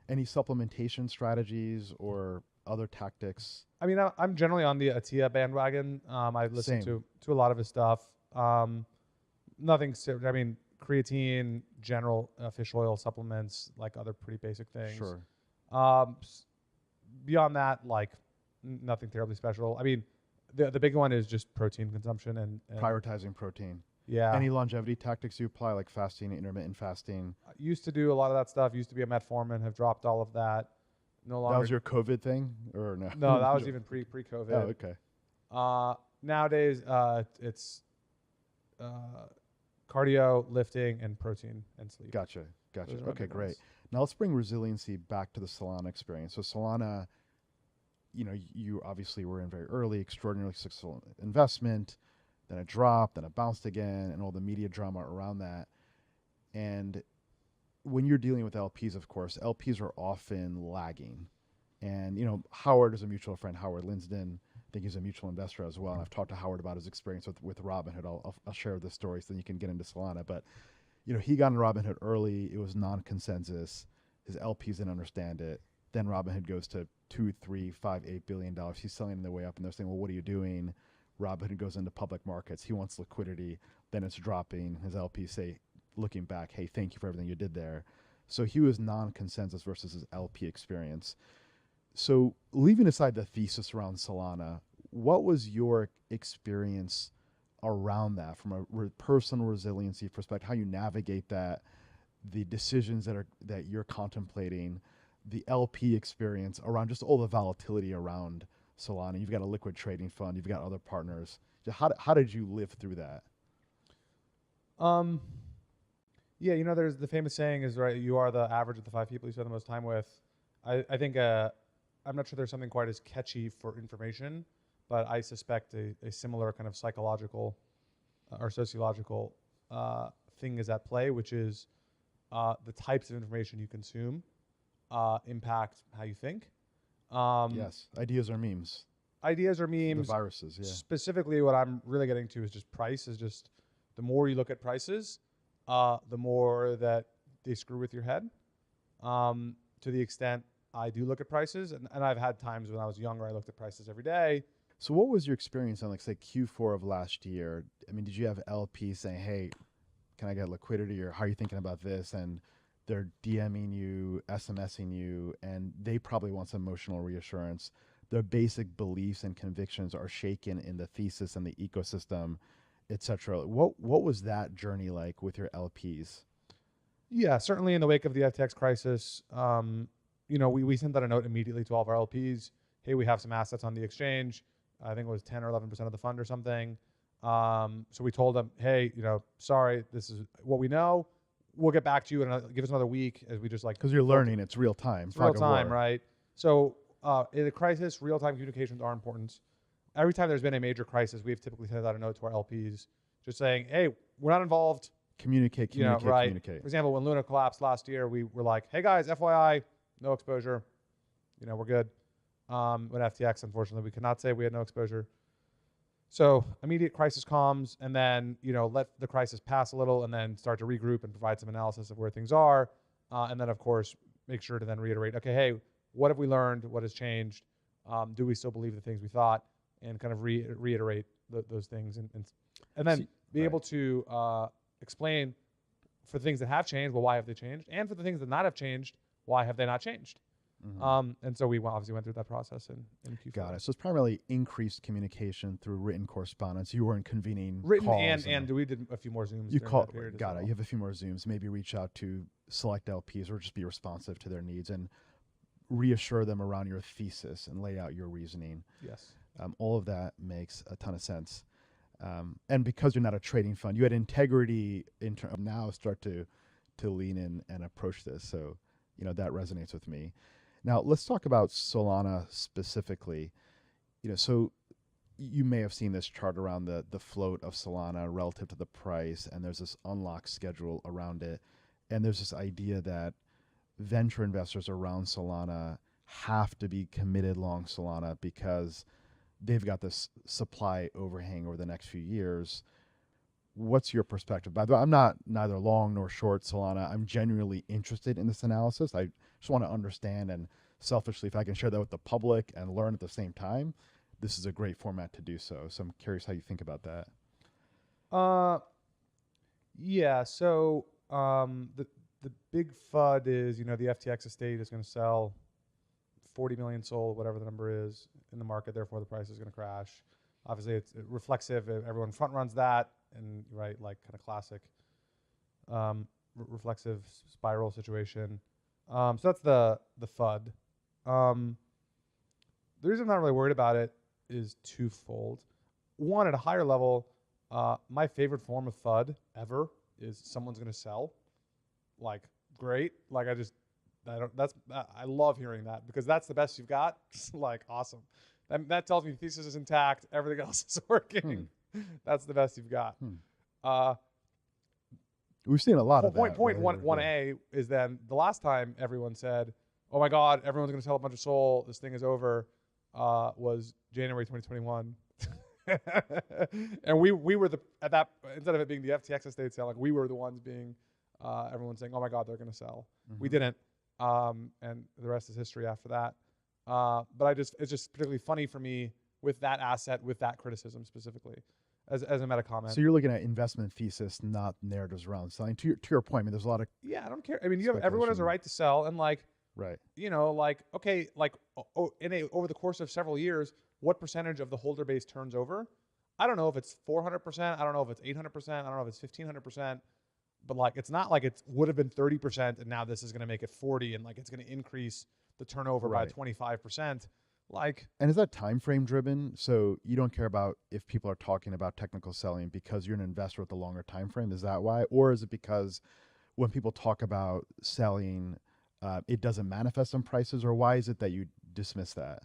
Any supplementation strategies or other tactics? I mean, I'm generally on the Atia bandwagon. I listen Same. to a lot of his stuff. Nothing. I mean, creatine, general fish oil supplements, like other pretty basic things. Sure. Beyond that, like nothing terribly special. I mean, the big one is just protein consumption and Prioritizing protein. yeah. Any longevity tactics you apply, like fasting, intermittent fasting? I used to do a lot of that stuff. Used to be a metformin. Have dropped all of that. No longer. That was your COVID thing, or no? No, that was even pre-COVID. Oh, okay. Nowadays, it's cardio, lifting, and protein and sleep. Gotcha. Those are my Okay, big great. ones. Now let's bring resiliency back to the Solana experience. So Solana, you obviously were in very early, extraordinarily successful investment, then it dropped, then it bounced again, and all the media drama around that. And when you're dealing with LPs, of course, LPs are often lagging. And, Howard is a mutual friend, Howard Linsden. I think he's a mutual investor as well. And I've talked to Howard about his experience with Robinhood. I'll share the story so then you can get into Solana. But, he got in Robinhood early. It was non-consensus. His LPs didn't understand it. Then Robinhood goes to $2, $3, $5, $8 billion. He's selling their way up, and they're saying, well, what are you doing? Robinhood goes into public markets. He wants liquidity. Then it's dropping. His LPs say, looking back, hey, thank you for everything you did there. So he was non-consensus versus his LP experience. So leaving aside the thesis around Solana, what was your experience around that from a personal resiliency perspective, how you navigate that, the decisions that you're contemplating, the LP experience around just all the volatility around Solana? You've got a liquid trading fund, you've got other partners. How did you live through that? Yeah, there's the famous saying is, right, you are the average of the 5 people you spend the most time with. I think I'm not sure there's something quite as catchy for information, but I suspect a similar kind of psychological or sociological thing is at play, which is the types of information you consume impact how you think. Yes, ideas are memes. Ideas are memes. The viruses, yeah. Specifically, what I'm really getting to is just price. Is just the more you look at prices, the more that they screw with your head. To the extent I do look at prices, and I've had times when I was younger, I looked at prices every day. So what was your experience on, like, say, Q4 of last year? I mean, did you have LPs saying, hey, can I get liquidity, or how are you thinking about this? And they're DMing you, SMSing you, and they probably want some emotional reassurance. Their basic beliefs and convictions are shaken in the thesis and the ecosystem, et cetera. What was that journey like with your LPs? Yeah, certainly in the wake of the FTX crisis, we sent out a note immediately to all of our LPs. Hey, we have some assets on the exchange. I think it was 10 or 11% of the fund or something. So we told them, hey, sorry, this is what we know. We'll get back to you and give us another week as we just like. Because you're learning, it's real time. It's real time, right? So in a crisis, real-time communications are important. Every time there's been a major crisis, we've typically sent out a note to our LPs just saying, hey, we're not involved. Communicate. For example, when Luna collapsed last year, we were like, hey guys, FYI, no exposure. We're good. When FTX, unfortunately, we could not say we had no exposure. So immediate crisis comms, and then, let the crisis pass a little and then start to regroup and provide some analysis of where things are. And then, of course, make sure to then reiterate, okay, hey, what have we learned? What has changed? Do we still believe the things we thought? And kind of reiterate those things, and then be able to explain for the things that have changed, well, why have they changed? And for the things that not have changed, why have they not changed? And so we obviously went through that process in Q4. Got it. So it's primarily increased communication through written correspondence. You weren't convening written calls and we did a few more Zooms. You call, got it. You have a few more Zooms. Maybe reach out to select LPs or just be responsive to their needs and reassure them around your thesis and lay out your reasoning. Yes. All of that makes a ton of sense. And because you're not a trading fund, you had integrity in terms of now start to lean in and approach this. So, that resonates with me. Now let's talk about Solana specifically. So you may have seen this chart around the float of Solana relative to the price, and there's this unlock schedule around it. And there's this idea that venture investors around Solana have to be committed long Solana because they've got this supply overhang over the next few years. What's your perspective? By the way, I'm not neither long nor short Solana. I'm genuinely interested in this analysis. I just want to understand, and selfishly, if I can share that with the public and learn at the same time, this is a great format to do so. So I'm curious how you think about that. Yeah. So the big FUD is, the FTX estate is going to sell 40 million SOL, whatever the number is, in the market. Therefore, the price is going to crash. Obviously, it's reflexive. Everyone front runs that, and right, like kind of classic reflexive spiral situation. So that's the FUD. The reason I'm not really worried about it is twofold. One, at a higher level, my favorite form of FUD ever is someone's going to sell. Like, great. Like, I love hearing that because that's the best you've got. Like, awesome. That tells me the thesis is intact. Everything else is working. That's the best you've got. We've seen a lot of that. Point 1A is then the last time everyone said, oh my God, everyone's going to sell a bunch of SOL. This thing is over, was January 2021. And we were at that, instead of it being the FTX estate selling, we were the ones being, everyone saying, oh my God, they're going to sell. We didn't. And the rest is history after that. But it's just particularly funny for me with that asset, with that criticism specifically, as a meta comment. So you're looking at investment thesis, not narratives around selling. To your point, I mean, there's a lot of I don't care. I mean, everyone has a right to sell, and like, right. Okay, over the course of several years, what percentage of the holder base turns over? I don't know if it's 400%. I don't know if it's 800%. I don't know if it's 1500%. But like, it's not like it would have been 30%, and now this is going to make it 40, and like it's going to increase the turnover by 25%. Like, and is that time frame driven? So you don't care about if people are talking about technical selling because you're an investor with a longer time frame. Is that why, or is it because when people talk about selling, it doesn't manifest on prices, or why is it that you dismiss that?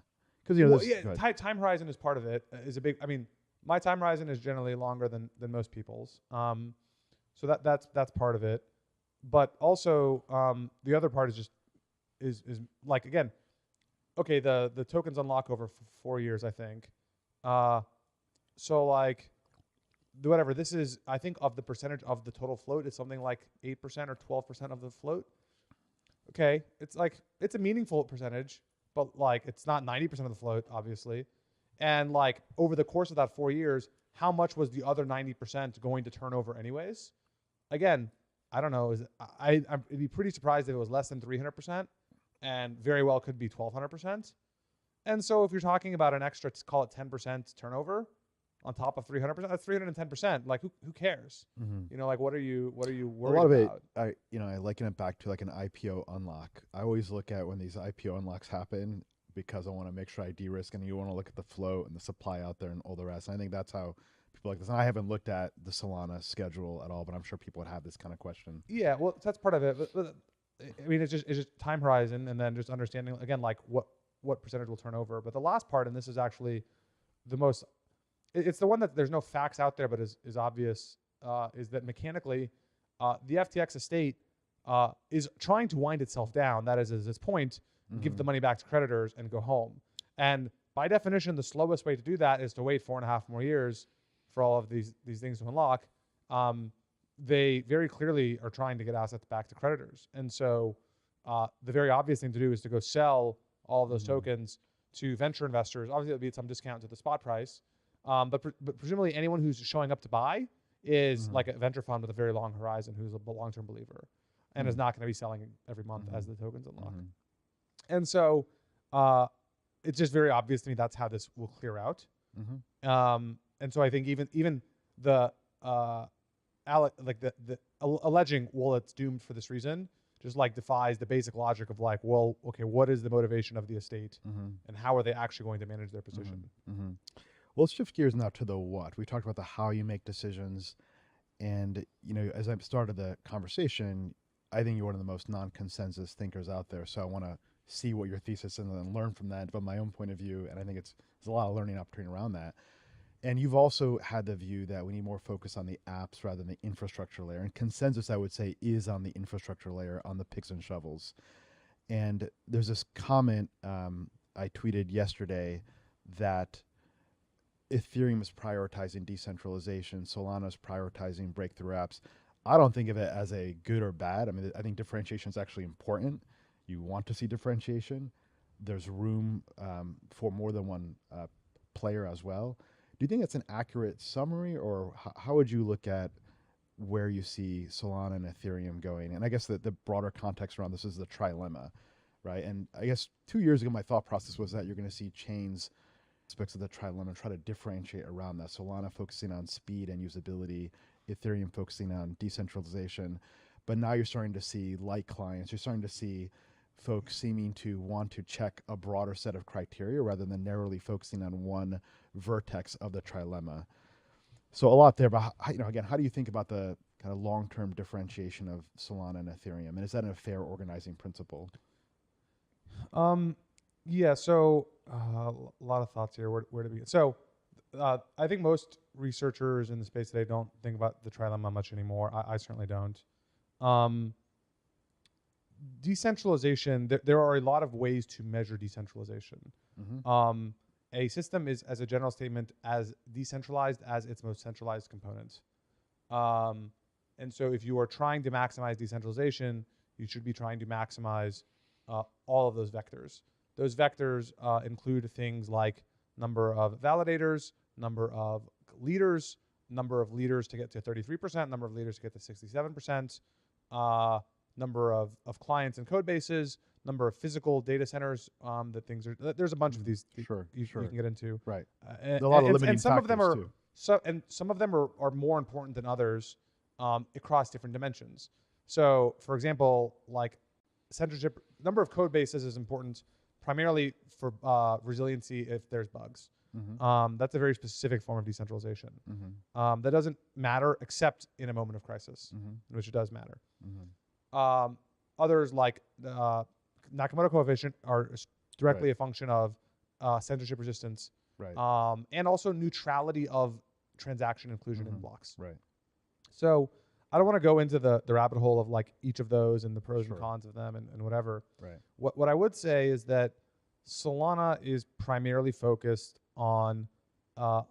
Because time horizon is part of it. Is a big. I mean, my time horizon is generally longer than most people's. So that's part of it. But also the other part is just is like, again, okay, the tokens unlock over 4 years, I think. So like whatever this is, I think of the percentage of the total float is something like 8% or 12% of the float. Okay, it's like it's a meaningful percentage, but like it's not 90% of the float, obviously. And like over the course of that 4 years, how much was the other 90% going to turn over anyways? Again, I don't know. I'd be pretty surprised if it was less than 300%, and very well could be 1,200%. And so if you're talking about an extra, call it 10% turnover on top of 300%, that's 310%. Like who cares? Like what are you worried about? A lot of it, I liken it back to like an IPO unlock. I always look at when these IPO unlocks happen because I want to make sure I de-risk, and you want to look at the flow and the supply out there and all the rest. And I think that's how people like this. And I haven't looked at the Solana schedule at all, but I'm sure people would have this kind of question. Yeah, well, that's part of it. But I mean, it's just time horizon, and then just understanding again, like what percentage will turn over. But the last part, and this is actually the most, it's the one that there's no facts out there, but is obvious, is that mechanically, the FTX estate is trying to wind itself down. That is its point, give the money back to creditors and go home. And by definition, the slowest way to do that is to wait 4.5 more years for all of these things to unlock. They very clearly are trying to get assets back to creditors. And so the very obvious thing to do is to go sell all of those tokens to venture investors. Obviously, it'll be at some discount to the spot price. But presumably anyone who's showing up to buy is Mhm. like a venture fund with a very long horizon who's a long-term believer and is Mhm. not going to be selling every month as Mhm. the tokens unlock. Mhm. And so it's just very obvious to me that's how this will clear out. Mhm. And so I think even the alleging, well, it's doomed for this reason, just like defies the basic logic of like, well, okay, what is the motivation of the estate, Mhm. and how are they actually going to manage their position? Mm-hmm. Well, let's shift gears now to the what. We talked about the how you make decisions, and as I started the conversation, I think you're one of the most non-consensus thinkers out there. So I want to see what your thesis is and then learn from that, from my own point of view. And I think there's a lot of learning opportunity around that. And you've also had the view that we need more focus on the apps rather than the infrastructure layer. And consensus, I would say, is on the infrastructure layer, on the picks and shovels. And there's this comment I tweeted yesterday that Ethereum is prioritizing decentralization, Solana is prioritizing breakthrough apps. I don't think of it as a good or bad. I mean, I think differentiation is actually important. You want to see differentiation. There's room for more than one player as well. Do you think that's an accurate summary, or how would you look at where you see Solana and Ethereum going? And I guess the broader context around this is the trilemma, right? And I guess 2 years ago, my thought process was that you're going to see chains aspects of the trilemma try to differentiate around that. Solana focusing on speed and usability, Ethereum focusing on decentralization. But now you're starting to see light clients, you're starting to see folks seeming to want to check a broader set of criteria rather than narrowly focusing on one vertex of the trilemma. So a lot there, but again, how do you think about the kind of long-term differentiation of Solana and Ethereum? And is that a fair organizing principle? Yeah, so a lot of thoughts here. Where to begin? So I think most researchers in the space today don't think about the trilemma much anymore. I certainly don't. Decentralization, there are a lot of ways to measure decentralization. Mm-hmm. A system is, as a general statement, as decentralized as its most centralized component. And so if you are trying to maximize decentralization, you should be trying to maximize all of those vectors. Those vectors include things like number of validators, number of leaders to get to 33%, number of leaders to get to 67%, number of clients and code bases, number of physical data centers that things are. There's a bunch of these Sure. you can get into. Right. And, There are a lot of limiting and some of them factors are too. some of them are more important than others across different dimensions. So, for example, like censorship, number of code bases is important primarily for resiliency if there's bugs. Mm-hmm. That's a very specific form of decentralization. Mm-hmm. That doesn't matter except in a moment of crisis, Mm-hmm. in which it does matter. Mm-hmm. Others like Nakamoto coefficient are directly a function of censorship resistance, Right. and also neutrality of transaction inclusion in blocks. Right. So I don't want to go into the rabbit hole of like each of those and the pros and Sure. cons of them and whatever. Right. What I would say is that Solana is primarily focused on a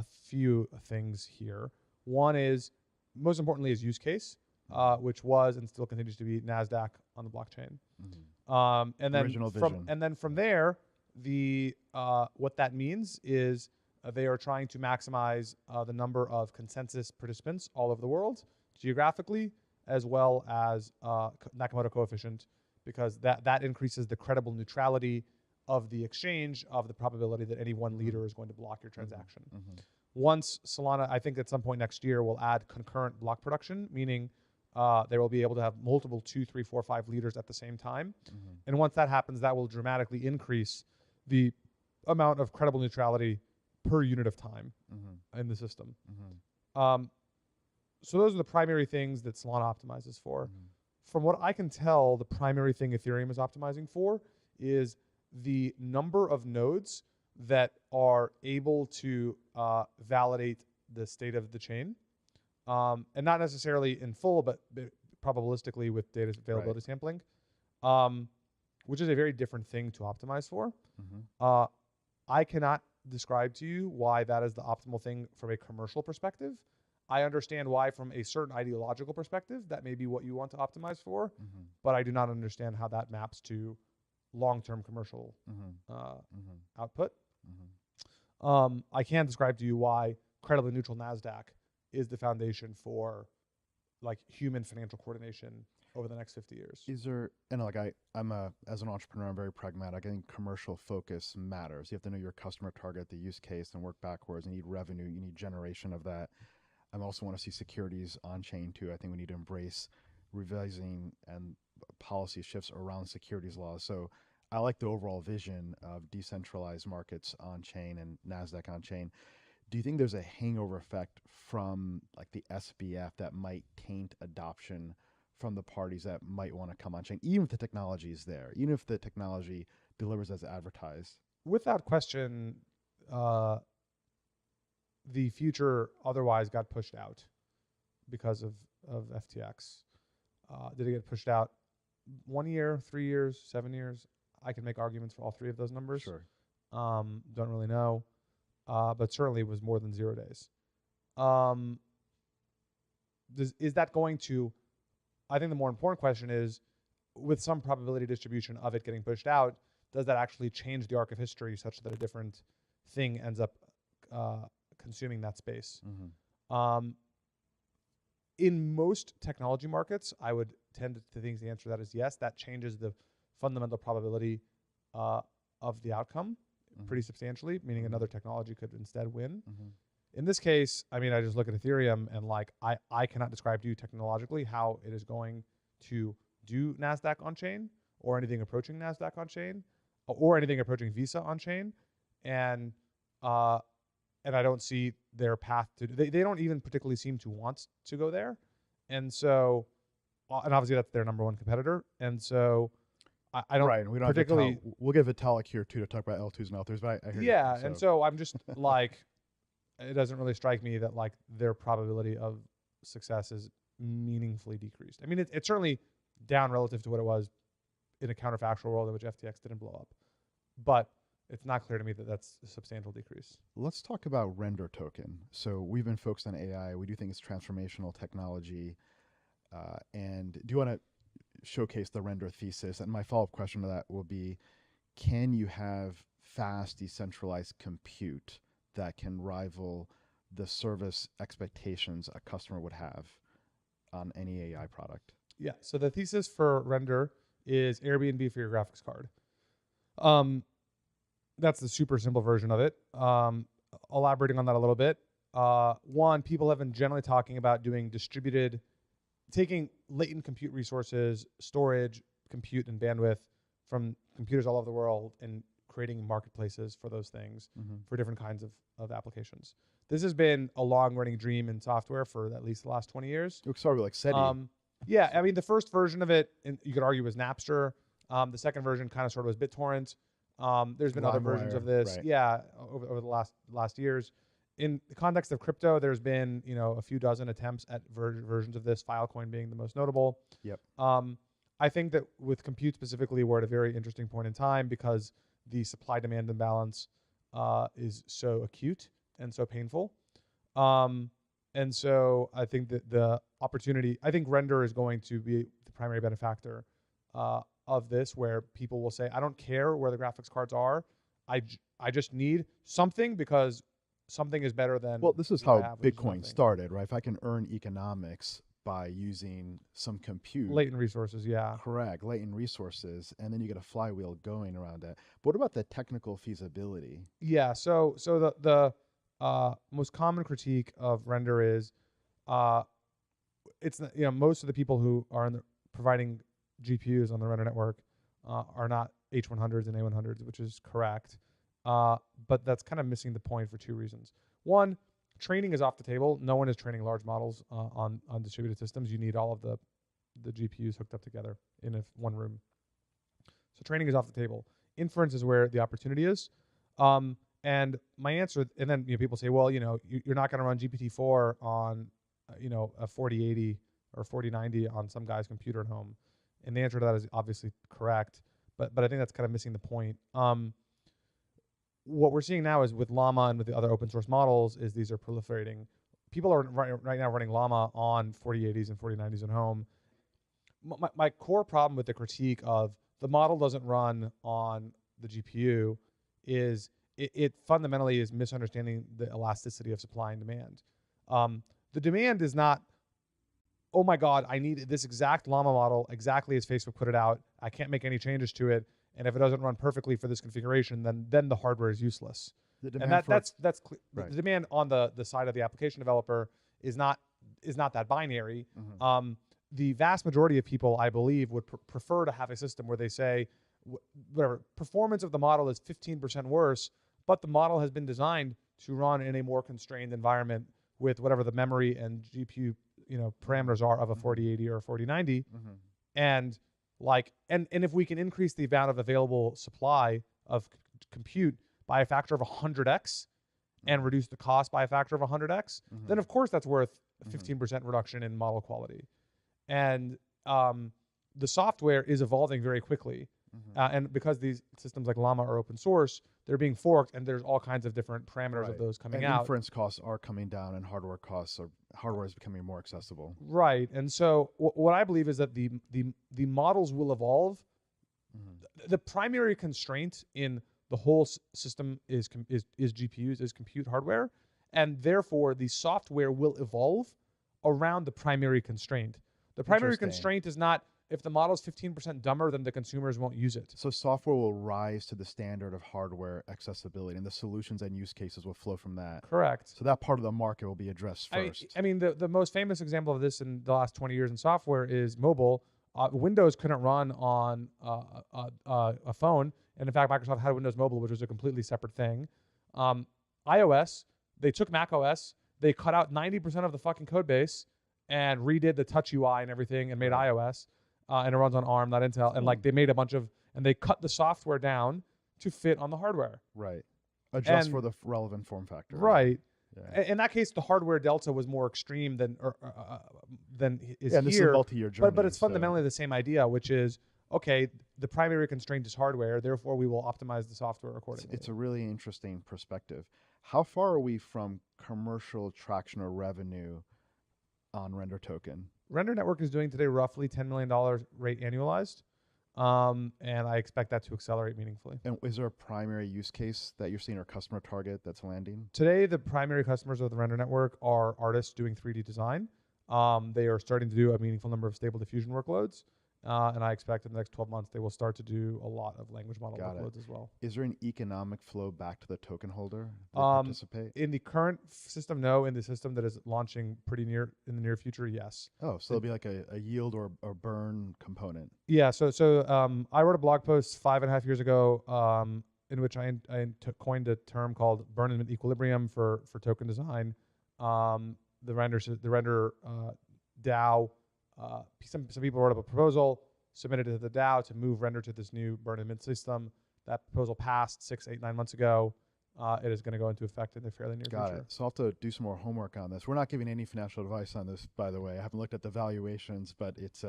few things here. One is, most importantly, is use case, which was and still continues to be NASDAQ on the blockchain. Mm-hmm. And then from there, the what that means is they are trying to maximize the number of consensus participants all over the world, geographically, as well as Nakamoto coefficient, because that increases the credible neutrality of the exchange, of the probability that any one leader is going to block your transaction. Mm-hmm. Once Solana, I think at some point next year, will add concurrent block production, meaning they will be able to have multiple 2, 3, 4, 5 leaders at the same time. Mm-hmm. And once that happens, that will dramatically increase the amount of credible neutrality per unit of time in the system. So those are the primary things that Solana optimizes for. From what I can tell, the primary thing Ethereum is optimizing for is the number of nodes that are able to validate the state of the chain. And not necessarily in full, but probabilistically with data availability sampling, which is a very different thing to optimize for. I cannot describe to you why that is the optimal thing from a commercial perspective. I understand why from a certain ideological perspective that may be what you want to optimize for, but I do not understand how that maps to long-term commercial output. I can describe to you why credibly neutral NASDAQ is the foundation for like human financial coordination over the next 50 years. Is there, and like as an entrepreneur, I'm very pragmatic. I think commercial focus matters. You have to know your customer target, the use case, and work backwards. You need revenue, you need generation of that. I also want to see securities on chain too. I think we need to embrace revising and policy shifts around securities laws. So I like the overall vision of decentralized markets on chain and NASDAQ on chain. Do you think there's a hangover effect from like the SBF that might taint adoption from the parties that might want to come on chain, even if the technology is there, even if the technology delivers as advertised? Without question, the future otherwise got pushed out because of FTX. Did it get pushed out 1 year, 3 years, 7 years? I can make arguments for all three of those numbers. Sure. Don't really know. But certainly it was more than 0 days. Is that going to, I think the more important question is, with some probability distribution of it getting pushed out, does that actually change the arc of history such that a different thing ends up consuming that space? Mm-hmm. In most technology markets, I would tend to think the answer to that is yes. That changes the fundamental probability of the outcome pretty substantially, meaning another technology could instead win. In this case, I mean, I just look at Ethereum and like, I cannot describe to you technologically how it is going to do NASDAQ on chain or anything approaching NASDAQ on chain or anything approaching Visa on chain. And I don't see their path to, they don't even particularly seem to want to go there. And so, and obviously that's their number one competitor. And so I don't right. We don't particularly, we'll get Vitalik here too to talk about L2s and L3s, but I hear yeah. you, so. And so I'm just like, it doesn't really strike me that like their probability of success is meaningfully decreased. I mean, it's certainly down relative to what it was in a counterfactual world in which FTX didn't blow up, but it's not clear to me that that's a substantial decrease. Let's talk about Render token. So we've been focused on AI. We do think it's transformational technology. And do you want to showcase the Render thesis? And my follow-up question to that will be, can you have fast decentralized compute that can rival the service expectations a customer would have on any AI product? Yeah. So the thesis for Render is Airbnb for your graphics card. That's the super simple version of it. Elaborating on that a little bit. One, people have been generally talking about doing distributed, taking latent compute resources, storage, compute, and bandwidth from computers all over the world and creating marketplaces for those things for different kinds of applications. This has been a long-running dream in software for at least the last 20 years. It started with like SETI. Yeah, I mean, the first version of it, and you could argue, was Napster. The second version kind of sort of was BitTorrent. There's been other versions of this, right. yeah, over the last years. In the context of crypto, there's been a few dozen attempts at versions of this, Filecoin being the most notable. Yep. I think that with compute specifically, we're at a very interesting point in time because the supply-demand imbalance is so acute and so painful. And so I think that the opportunity, I think Render is going to be the primary benefactor of this, where people will say, I don't care where the graphics cards are. I just need something because something is better than. Well, this is how Bitcoin started, right? If I can earn economics by using some compute. Latent resources, yeah. Correct, latent resources, and then you get a flywheel going around that. But what about the technical feasibility? Yeah, so the most common critique of Render is it's most of the people who are providing GPUs on the Render network are not H100s and A100s, which is correct. But that's kind of missing the point for two reasons. One, training is off the table. No one is training large models on distributed systems. You need all of the GPUs hooked up together in one room. So training is off the table. Inference is where the opportunity is. And my answer, and then people say, well, you're not going to run GPT-4 on a 4080 or 4090 on some guy's computer at home. And the answer to that is obviously correct, but I think that's kind of missing the point. What we're seeing now is with Llama and with the other open source models is these are proliferating. People are right now running Llama on 4080s and 4090s at home. My core problem with the critique of the model doesn't run on the GPU is it fundamentally is misunderstanding the elasticity of supply and demand. The demand is not, oh my God, I need this exact llama model exactly as Facebook put it out. I can't make any changes to it. And if it doesn't run perfectly for this configuration, then the hardware is useless. And that's the demand on the side of the application developer is not that binary. The vast majority of people, I believe, would prefer to have a system where they say, whatever, performance of the model is 15% worse, but the model has been designed to run in a more constrained environment with whatever the memory and GPU parameters are of a 4080 or a 4090. And if we can increase the amount of available supply of compute by a factor of 100x and reduce the cost by a factor of 100x, then of course that's worth a 15% reduction in model quality. And the software is evolving very quickly. And because these systems like Llama are open source, they're being forked, and there's all kinds of different parameters of those coming out. Inference costs are coming down, and hardware is becoming more accessible. Right. And so what I believe is that the models will evolve. The primary constraint in the whole system is GPUs, is compute hardware, and therefore the software will evolve around the primary constraint. The primary constraint is not, if the model is 15% dumber, then the consumers won't use it. So software will rise to the standard of hardware accessibility, and the solutions and use cases will flow from that. Correct. So that part of the market will be addressed first. I mean, the most famous example of this in the last 20 years in software is mobile. Windows couldn't run on a phone, and in fact, Microsoft had Windows Mobile, which was a completely separate thing. iOS, they took Mac OS, they cut out 90% of the fucking code base and redid the touch UI and everything and made iOS. And it runs on ARM, not Intel. And they made and they cut the software down to fit on the hardware. Right. Adjust for the relevant form factor. Right. Yeah. In that case, the hardware delta was more extreme than is here. This is a multi-year journey. But it's fundamentally the same idea, which is, okay, the primary constraint is hardware, therefore we will optimize the software accordingly. It's a really interesting perspective. How far are we from commercial traction or revenue on Render Token? Render Network is doing today roughly $10 million rate annualized, and I expect that to accelerate meaningfully. And is there a primary use case that you're seeing or customer target that's landing? Today, the primary customers of the Render Network are artists doing 3D design. They are starting to do a meaningful number of stable diffusion workloads, and I expect in the next 12 months they will start to do a lot of language model workloads as well. Is there an economic flow back to the token holder that participate? In the current system, no. In the system that is launching in the near future, yes. Oh, so it'll be like a yield or burn component. Yeah. So I wrote a blog post 5.5 years ago in which I coined a term called burn and equilibrium for token design. The render DAO. Some people wrote up a proposal, submitted it to the DAO to move Render to this new burn and mint system. That proposal passed 6, 8, 9 months ago. It is going to go into effect in the fairly near future. Got it. So I'll have to do some more homework on this. We're not giving any financial advice on this, by the way. I haven't looked at the valuations, but it's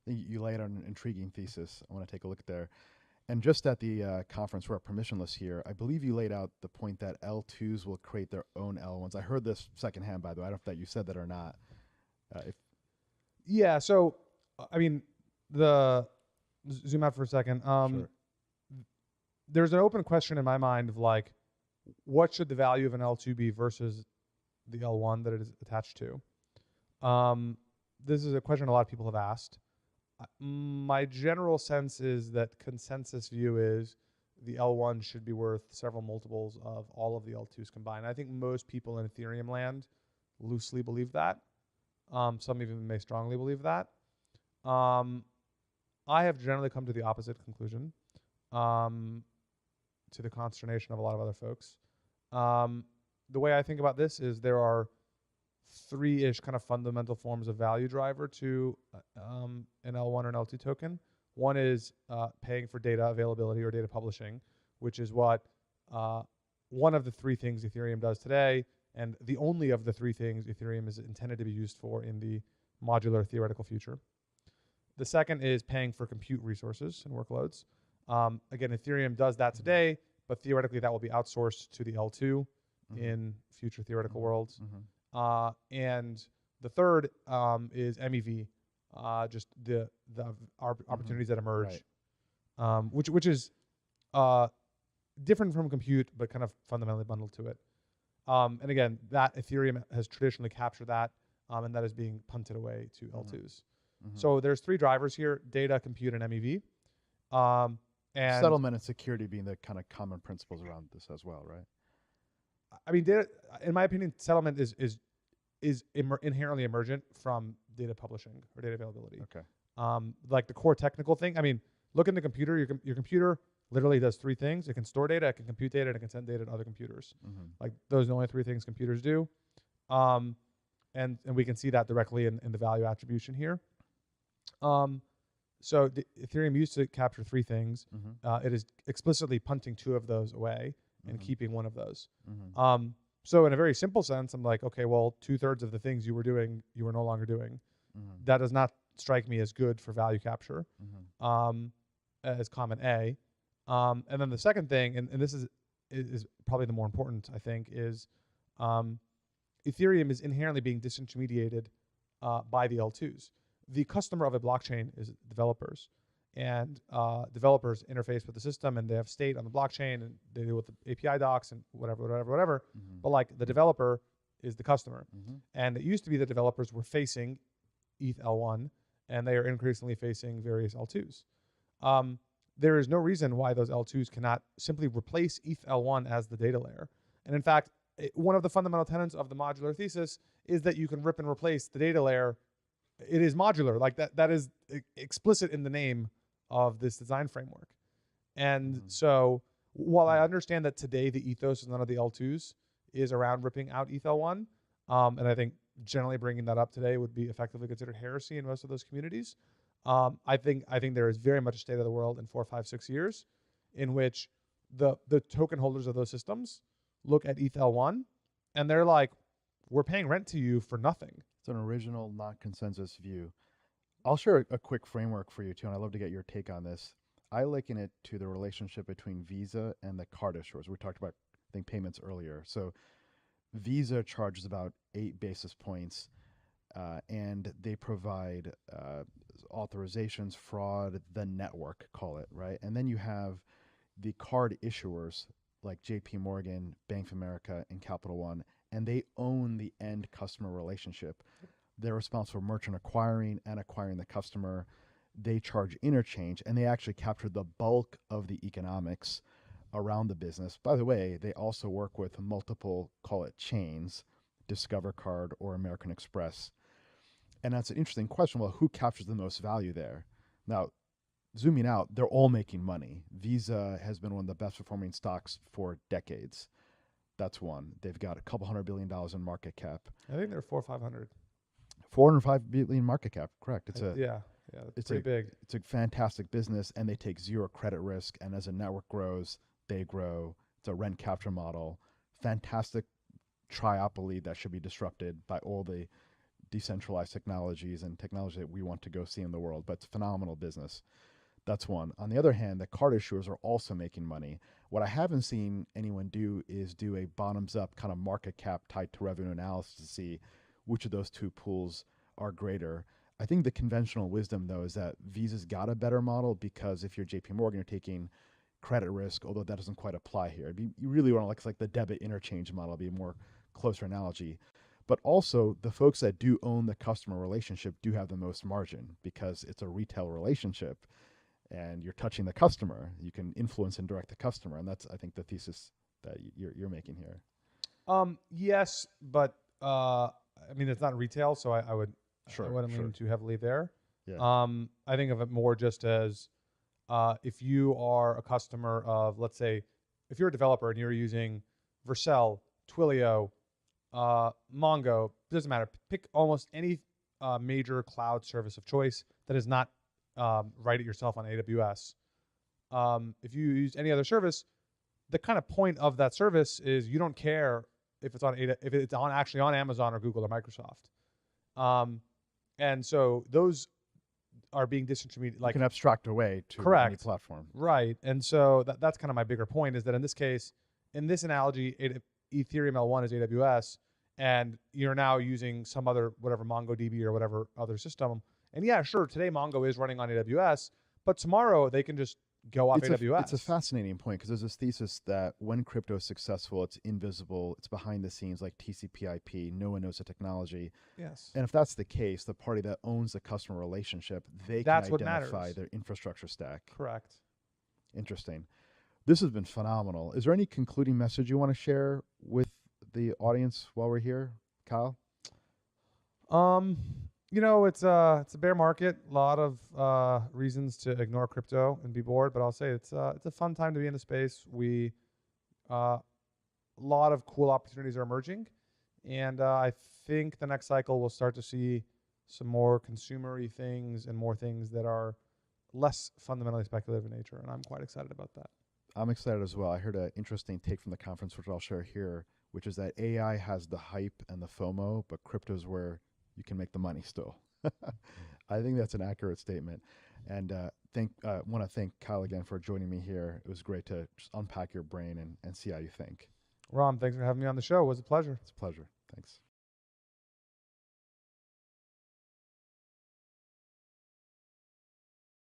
you laid out an intriguing thesis. I want to take a look there. And just at the conference, we're at permissionless here. I believe you laid out the point that L2s will create their own L1s. I heard this secondhand, by the way. I don't know if you said that or not. Yeah, so, I mean, zoom out for a second. Sure. There's an open question in my mind of what should the value of an L2 be versus the L1 that it is attached to? This is a question a lot of people have asked. My general sense is that consensus view is the L1 should be worth several multiples of all of the L2s combined. I think most people in Ethereum land loosely believe that. Some even may strongly believe that. I have generally come to the opposite conclusion, to the consternation of a lot of other folks. The way I think about this is there are 3-ish kind of fundamental forms of value driver to an L1 or an L2 token. One is paying for data availability or data publishing, which is what one of the 3 things Ethereum does today, and the only of the 3 things Ethereum is intended to be used for in the modular theoretical future. The second is paying for compute resources and workloads. Again, Ethereum does that today, but theoretically that will be outsourced to the L2 in future theoretical worlds. And the third is MEV, just the opportunities that emerge, which is different from compute, but kind of fundamentally bundled to it. And again, that Ethereum has traditionally captured that, and that is being punted away to L2s. So there's three drivers here: data, compute, and MEV. And settlement and security being the kind of common principles around this as well, right? I mean, data, in my opinion, settlement is inherently emergent from data publishing or data availability. Okay. Like the core technical thing. I mean, look in the computer. Your computer literally does three things: it can store data, it can compute data, and it can send data to other computers. Like those are the only three things computers do. And we can see that directly in the value attribution here. So Ethereum used to capture three things. It is explicitly punting two of those away and keeping one of those. So in a very simple sense, I'm like, okay, well, 2/3 of the things you were doing, you were no longer doing. That does not strike me as good for value capture, as comment A. And then the second thing, and this is probably the more important, I think, is Ethereum is inherently being disintermediated by the L2s. The customer of a blockchain is developers, and developers interface with the system, and they have state on the blockchain, and they deal with the API docs and whatever. But like the developer is the customer, and it used to be that developers were facing ETH L1, and they are increasingly facing various L2s. There is no reason why those L2s cannot simply replace ETH L1 as the data layer. And in fact, one of the fundamental tenets of the modular thesis is that you can rip and replace the data layer. It is modular, like that is explicit in the name of this design framework. And so while I understand that today the ethos of none of the L2s is around ripping out ETH L1, and I think generally bringing that up today would be effectively considered heresy in most of those communities. I think there is very much a state of the world in 4, 5, 6 years in which the token holders of those systems look at ETH L1 and they're like, we're paying rent to you for nothing. It's an original, not consensus view. I'll share a quick framework for you too, and I'd love to get your take on this. I liken it to the relationship between Visa and the card issuers. We talked about, I think, payments earlier. So Visa charges about 8 basis points, and they provide authorizations, fraud, the network, call it, right? And then you have the card issuers like JP Morgan, Bank of America, and Capital One, and they own the end customer relationship. They're responsible for merchant acquiring and acquiring the customer. They charge interchange, and they actually capture the bulk of the economics around the business. By the way, they also work with multiple, call it chains, Discover Card or American Express. And that's an interesting question. Well, who captures the most value there? Now, zooming out, they're all making money. Visa has been one of the best performing stocks for decades. That's one. They've got a couple $100 billion in market cap. I think they're 400 or 500. 405 billion market cap, correct. It's it's pretty big. It's a fantastic business, and they take zero credit risk. And as a network grows, they grow. It's a rent capture model. Fantastic triopoly that should be disrupted by all the decentralized technologies and technology that we want to go see in the world. But it's a phenomenal business. That's one. On the other hand, the card issuers are also making money. What I haven't seen anyone do is do a bottoms-up kind of market cap tied to revenue analysis to see which of those two pools are greater. I think the conventional wisdom, though, is that Visa's got a better model because if you're JP Morgan, you're taking credit risk, although that doesn't quite apply here. You really want to like the debit interchange model, be a more closer analogy. But also, the folks that do own the customer relationship do have the most margin because it's a retail relationship and you're touching the customer. You can influence and direct the customer. And that's, I think, the thesis that you're making here. Yes, but I mean, it's not retail, so I wouldn't lean too heavily there. Yeah. I think of it more just as if you are a customer of, let's say, if you're a developer and you're using Vercel, Twilio, Mongo, doesn't matter. Pick almost any major cloud service of choice that is not write it yourself on AWS. If you use any other service, the kind of point of that service is you don't care if it's actually on Amazon or Google or Microsoft. And so those are being disintermediated. You can abstract away to any platform. Right. And so that's kind of my bigger point is that in this case, in this analogy, Ethereum L1 is AWS, and you're now using some other, whatever, MongoDB or whatever other system. And yeah, sure, today Mongo is running on AWS, but tomorrow they can just go off It's AWS. it's a fascinating point because there's this thesis that when crypto is successful, it's invisible, it's behind the scenes like TCP/IP. No one knows the technology. Yes. And if that's the case, the party that owns the customer relationship, they That's can what identify matters. their infrastructure stack. Correct. Interesting. This has been phenomenal. Is there any concluding message you want to share with the audience while we're here, Kyle? You know, it's a bear market. A lot of reasons to ignore crypto and be bored, but I'll say it's a fun time to be in the space. A lot of cool opportunities are emerging, and I think the next cycle we'll start to see some more consumery things and more things that are less fundamentally speculative in nature, and I'm quite excited about that. I'm excited as well. I heard an interesting take from the conference, which I'll share here, which is that AI has the hype and the FOMO, but crypto's where you can make the money still. I think that's an accurate statement. And want to thank Kyle again for joining me here. It was great to just unpack your brain and see how you think. Rom, thanks for having me on the show. It was a pleasure. It's a pleasure. Thanks.